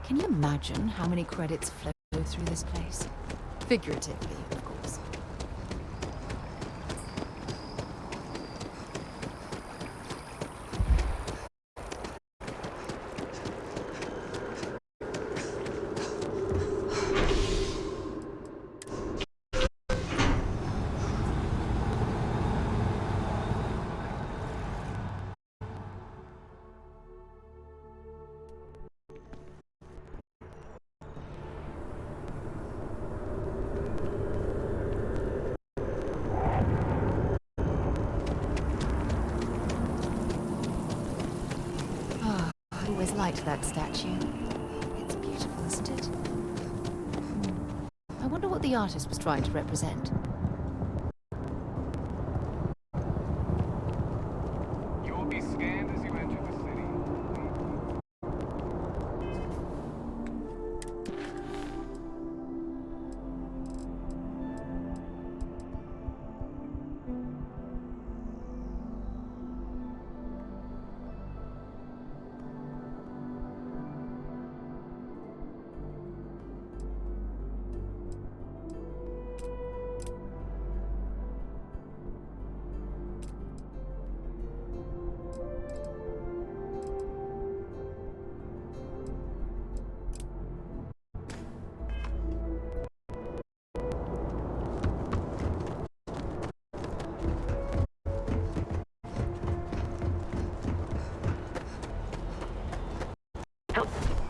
Can you imagine how many credits flow through this place? Figuratively, of course. I always liked that statue. It's beautiful, isn't it? I wonder what the artist was trying to represent. You will be scanned as you enter the city.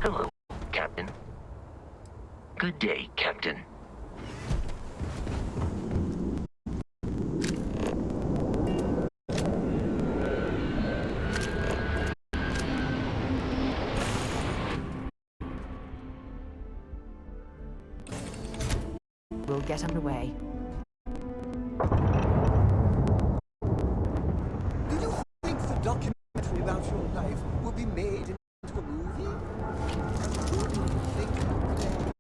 Hello, Captain. Good day, Captain. We'll get underway. Do you think the documentary about your life will be made into a movie? What do you think of that?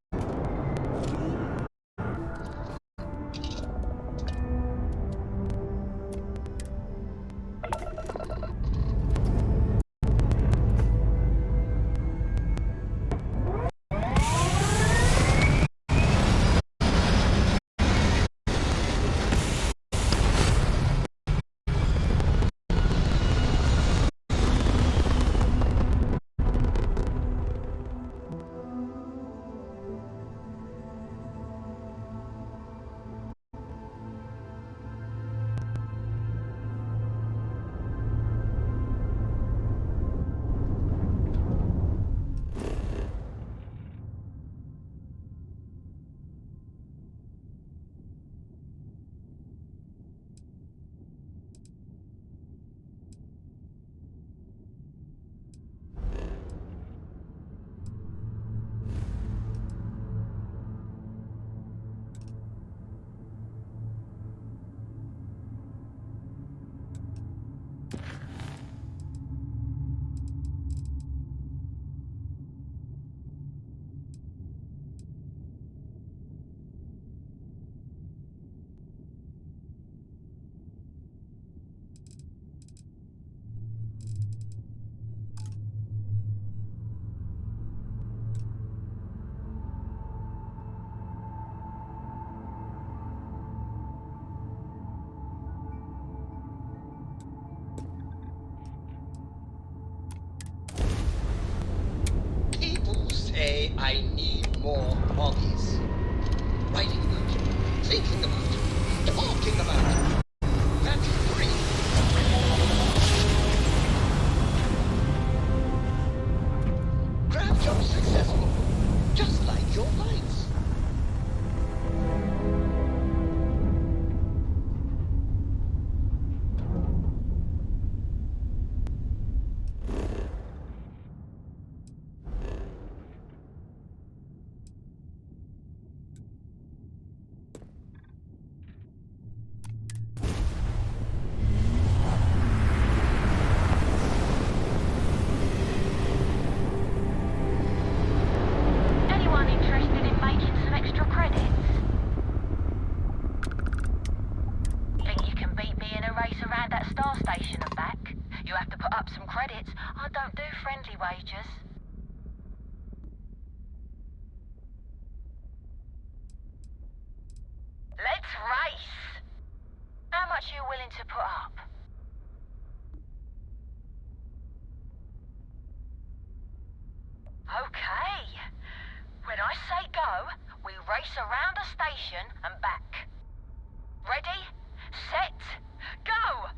People say I need more hobbies. Writing about, thinking about, talking about. job successful. Just like your lights. Anyone interested in making some extra credits? Think you can beat me in a race around that star station and back? You have to put up some credits. I don't do friendly wagers. Let's race! How much are you willing to put up? Okay. When I say go, we race around the station and back. Ready, set, go!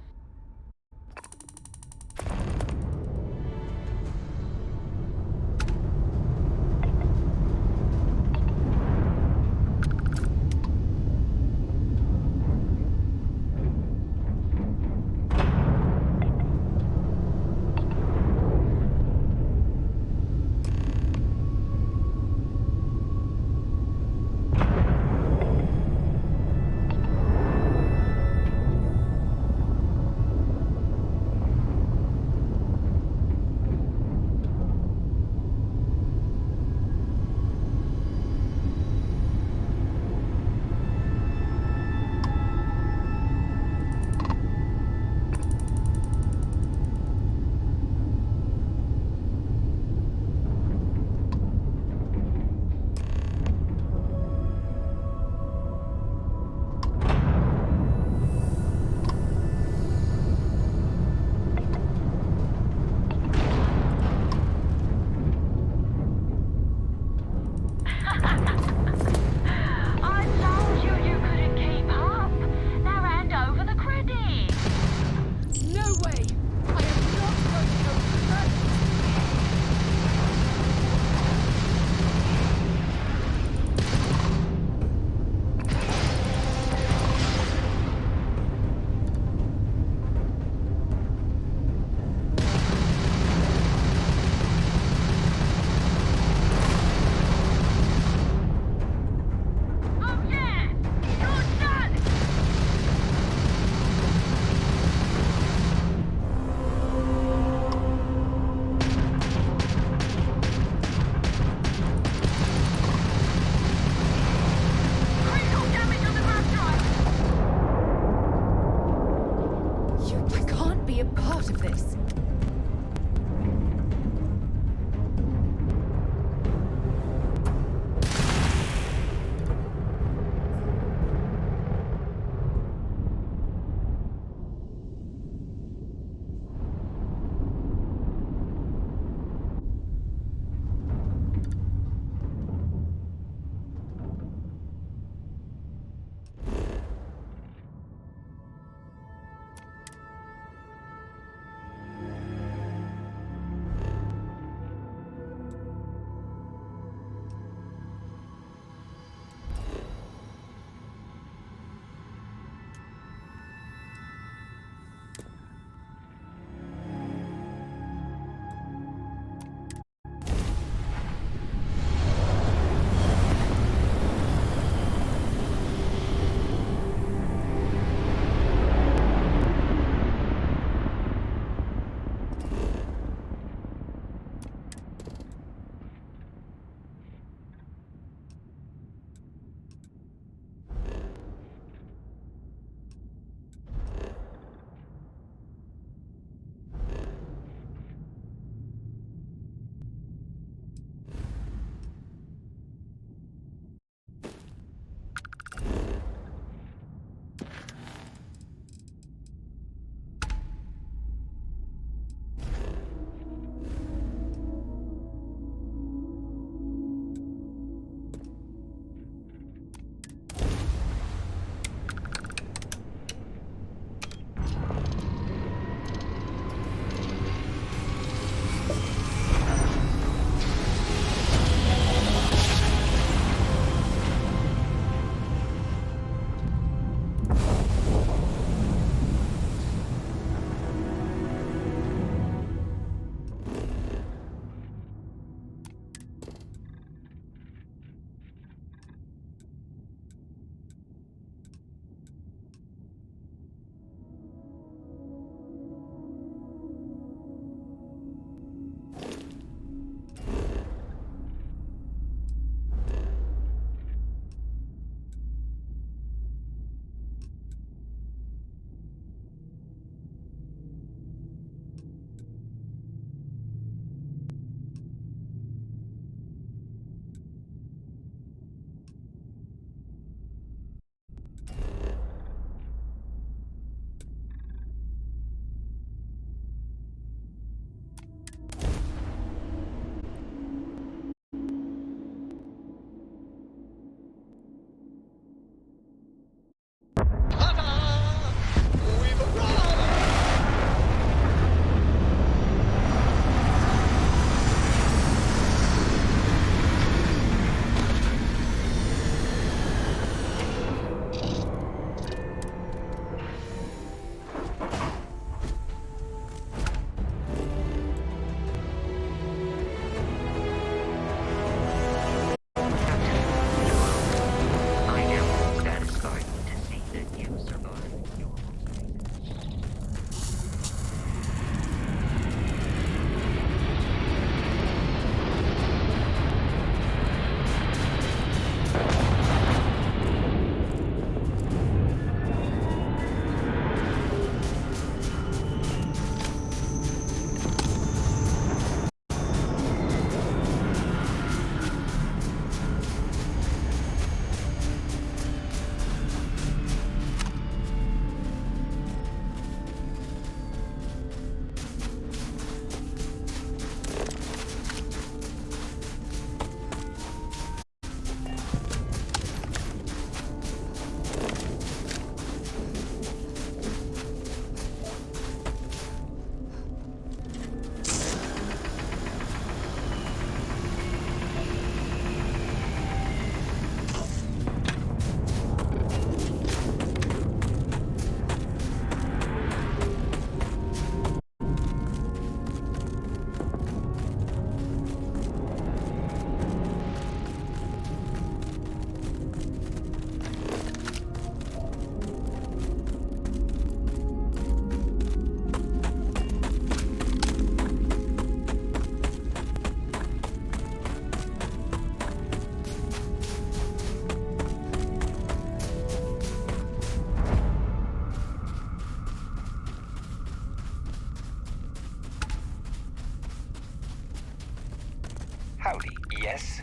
Yes?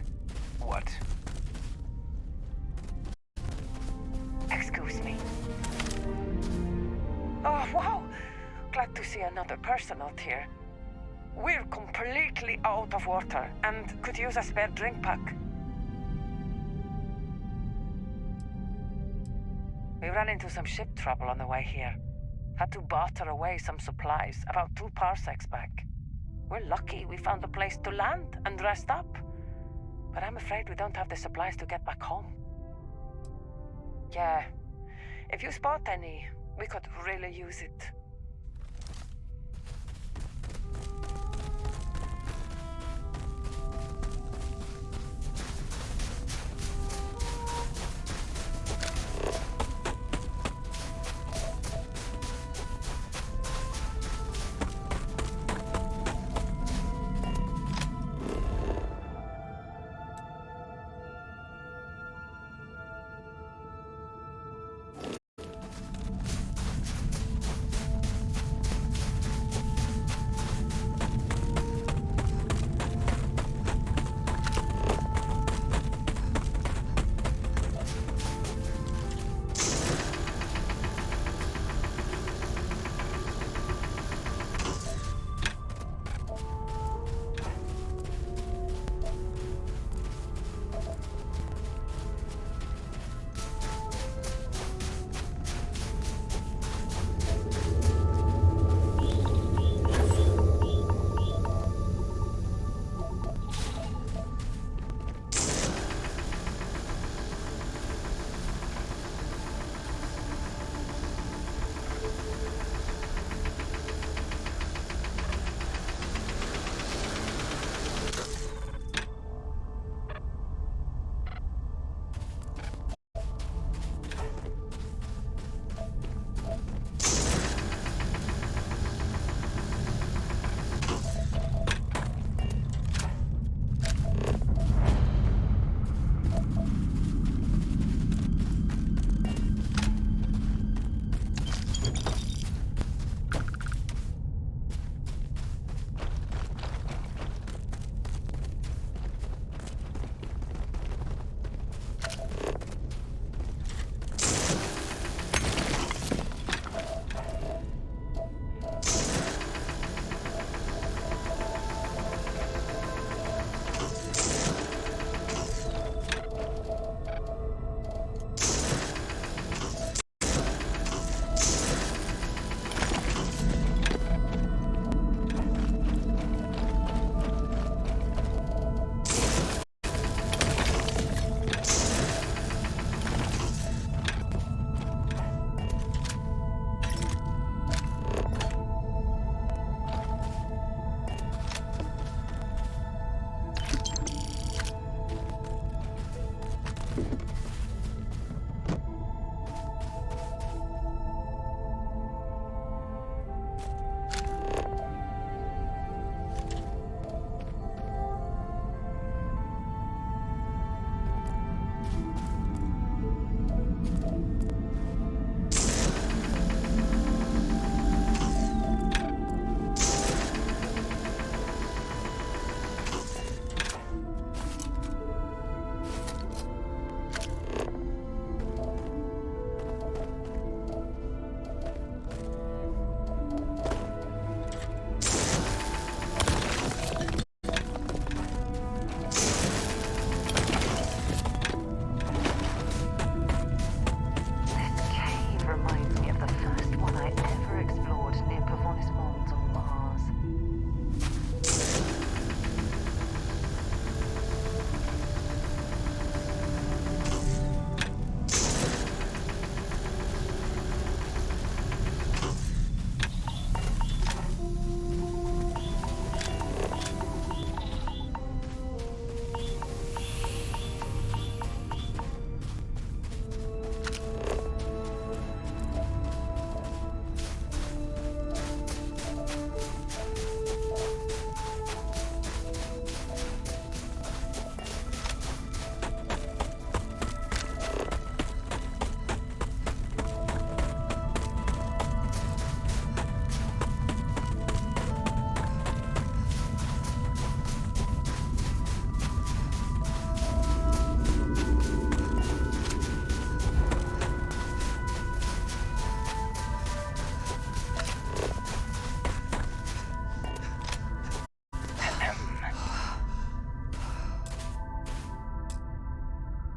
What? Excuse me. Oh, wow! Glad to see another person out here. We're completely out of water and could use a spare drink pack. We ran into some ship trouble on the way here. Had to barter away some supplies about 2 parsecs back. We're lucky we found a place to land and rest up. But I'm afraid we don't have the supplies to get back home. Yeah, if you spot any, we could really use it.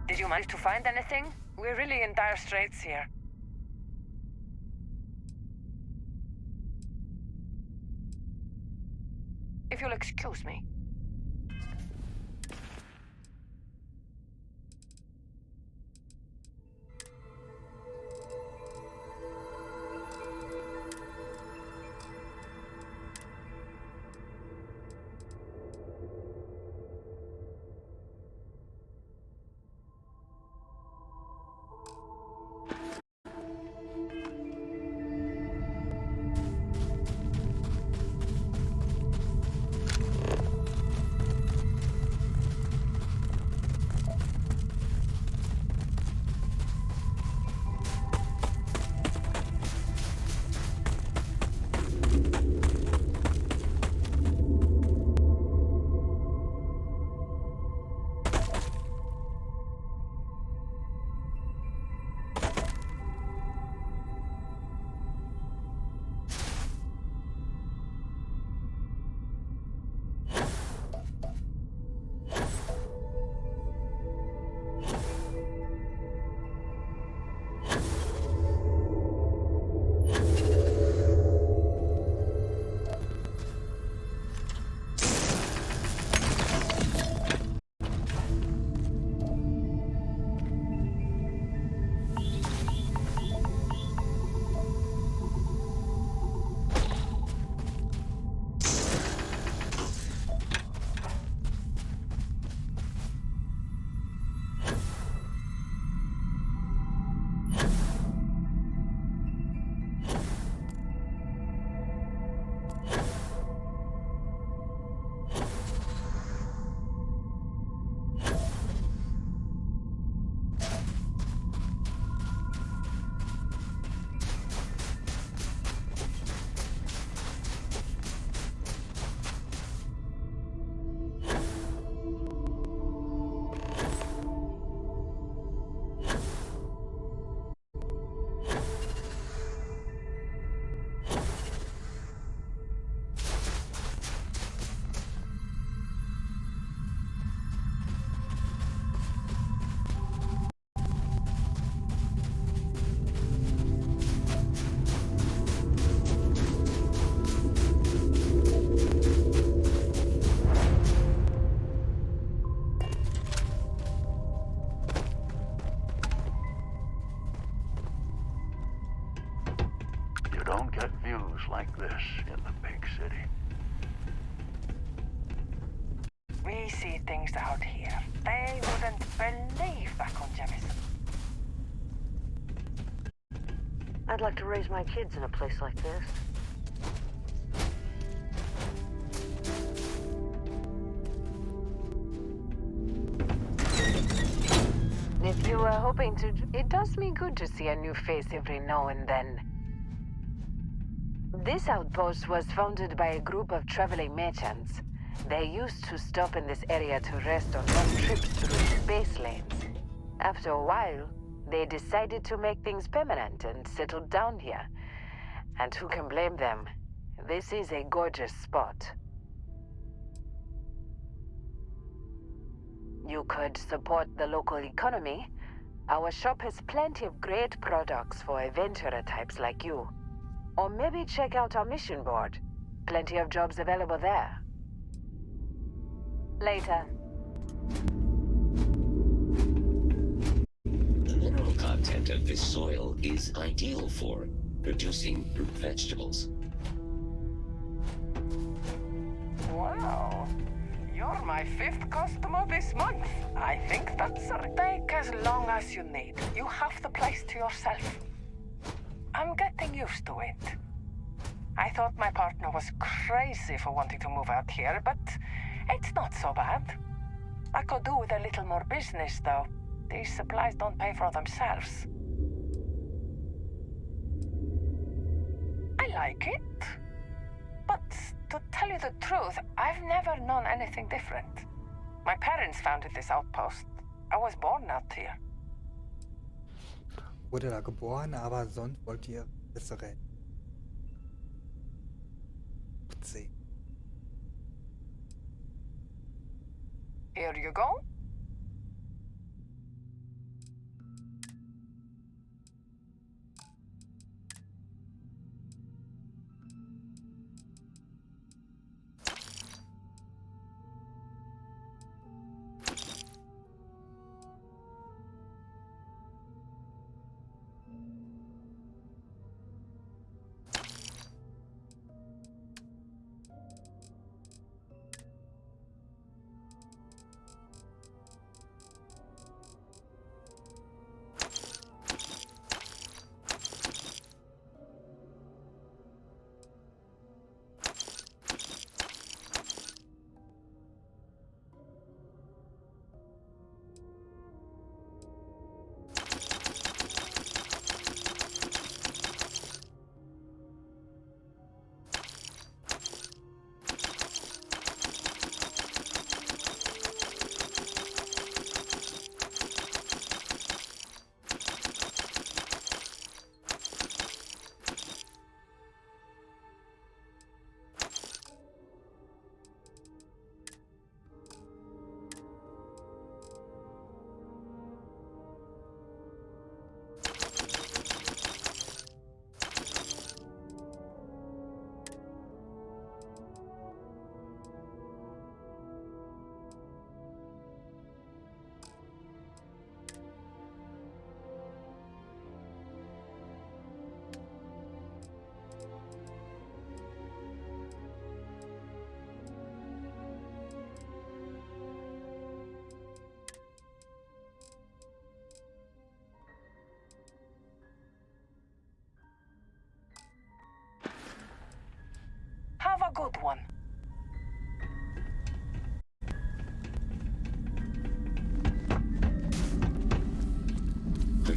Did you manage to find anything? We're really in dire straits here. If you'll excuse me. Don't get views like this in the big city. We see things out here they wouldn't believe back on Jemison. I'd like to raise my kids in a place like this. If you were hoping to... It does me good to see a new face every now and then. This outpost was founded by a group of traveling merchants. They used to stop in this area to rest on long trips through space lanes. After a while, they decided to make things permanent and settled down here. And who can blame them? This is a gorgeous spot. You could support the local economy. Our shop has plenty of great products for adventurer types like you. Or maybe check out our mission board. Plenty of jobs available there. Later. The mineral content of this soil is ideal for producing root vegetables. Wow. You're my 5th customer this month. I think that's a... Take as long as you need. You have the place to yourself. I'm getting used to it. I thought my partner was crazy for wanting to move out here, but it's not so bad. I could do with a little more business, though. These supplies don't pay for themselves. I like it. But to tell you the truth, I've never known anything different. My parents founded this outpost. I was born out here. Wurde da geboren, aber sonst wollt ihr bessere. See. Here you go.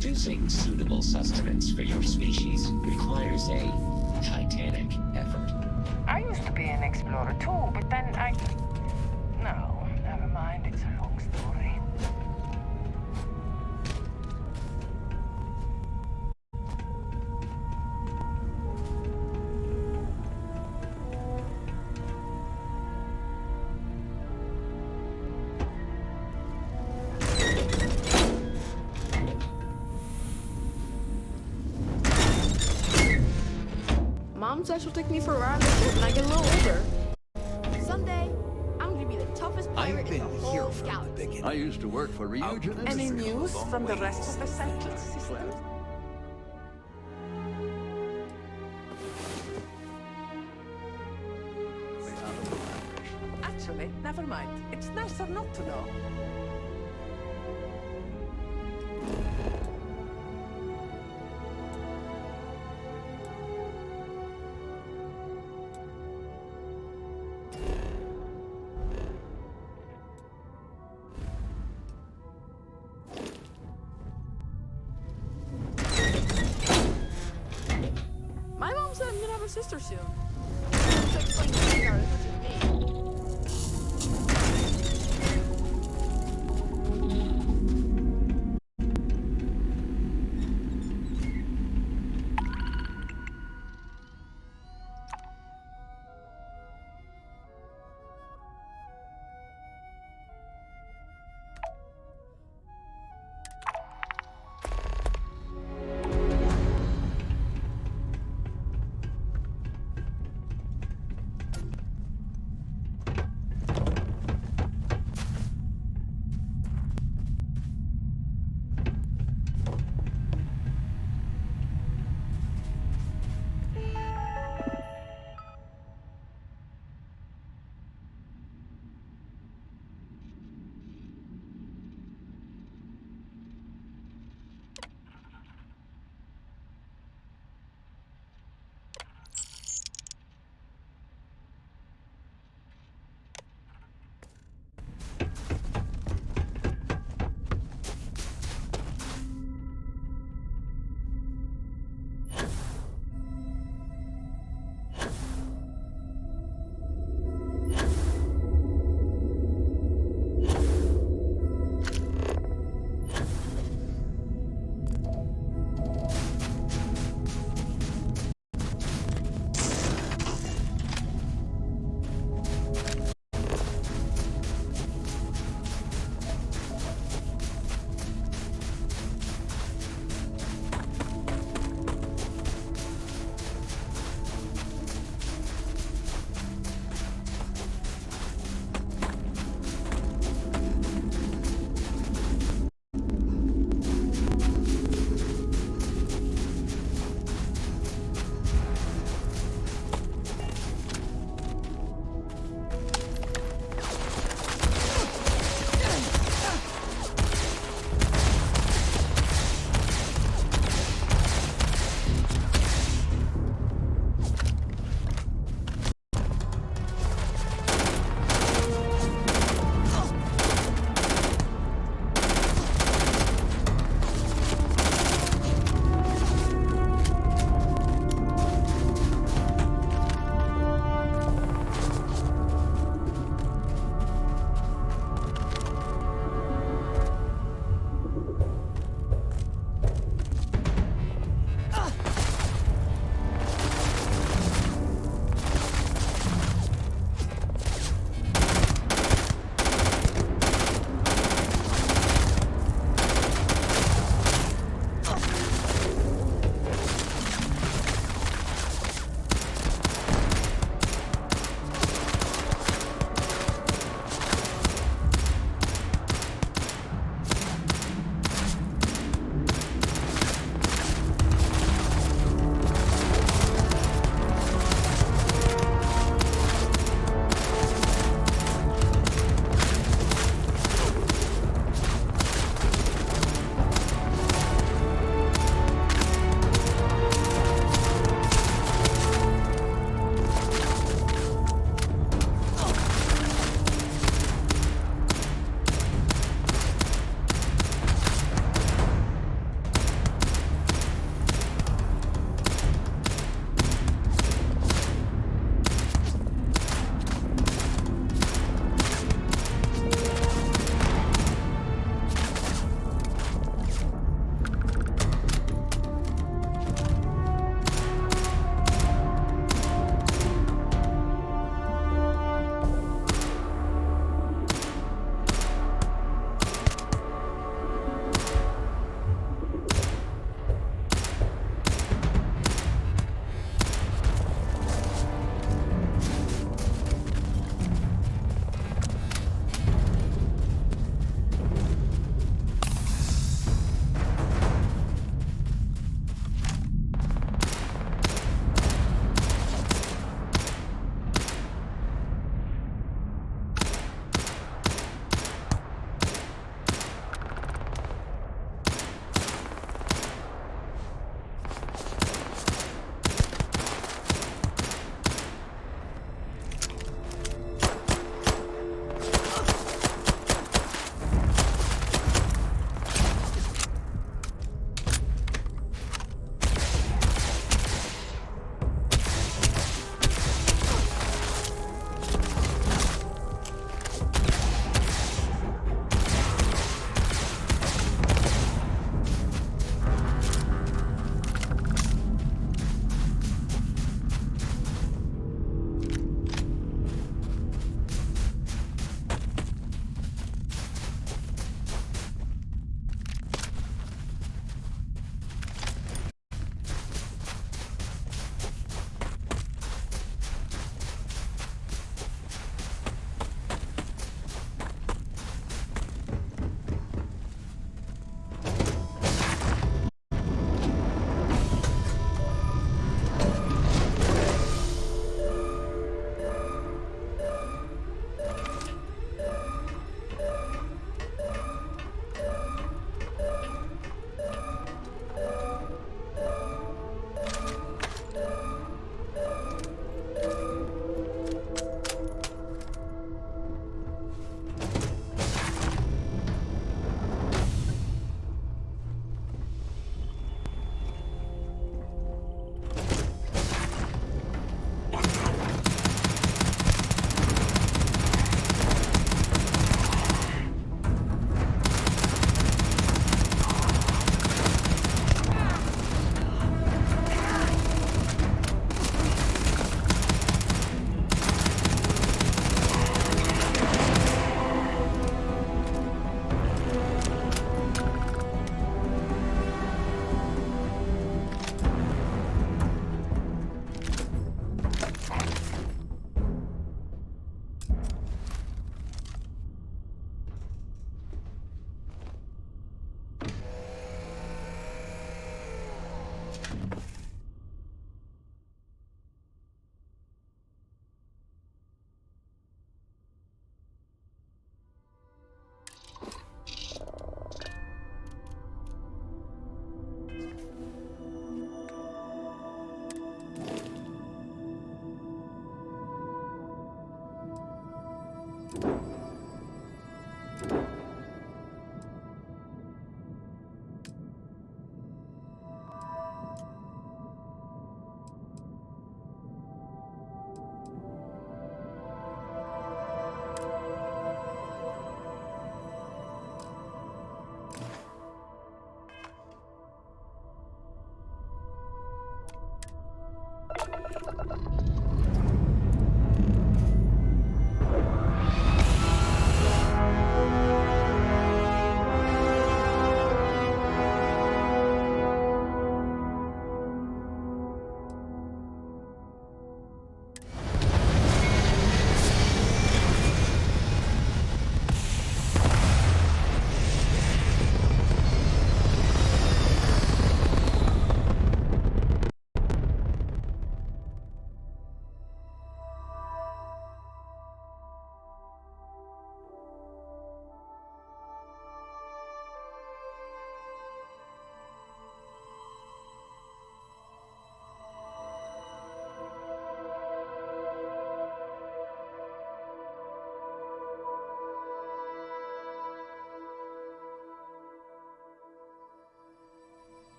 Producing suitable sustenance for your species requires a titanic effort. I used to be an explorer too, but then I... No, never mind, it's a long story. Mom said she'll take me for a ride on the ship when I get a little older. Someday, I'm gonna be the toughest pirate in the whole galaxy. I used to work for Ryujin. Any news from the rest of the central system? Actually, never mind. It's nicer not to know. My mom said I'm gonna have a sister soon. So explain to me as much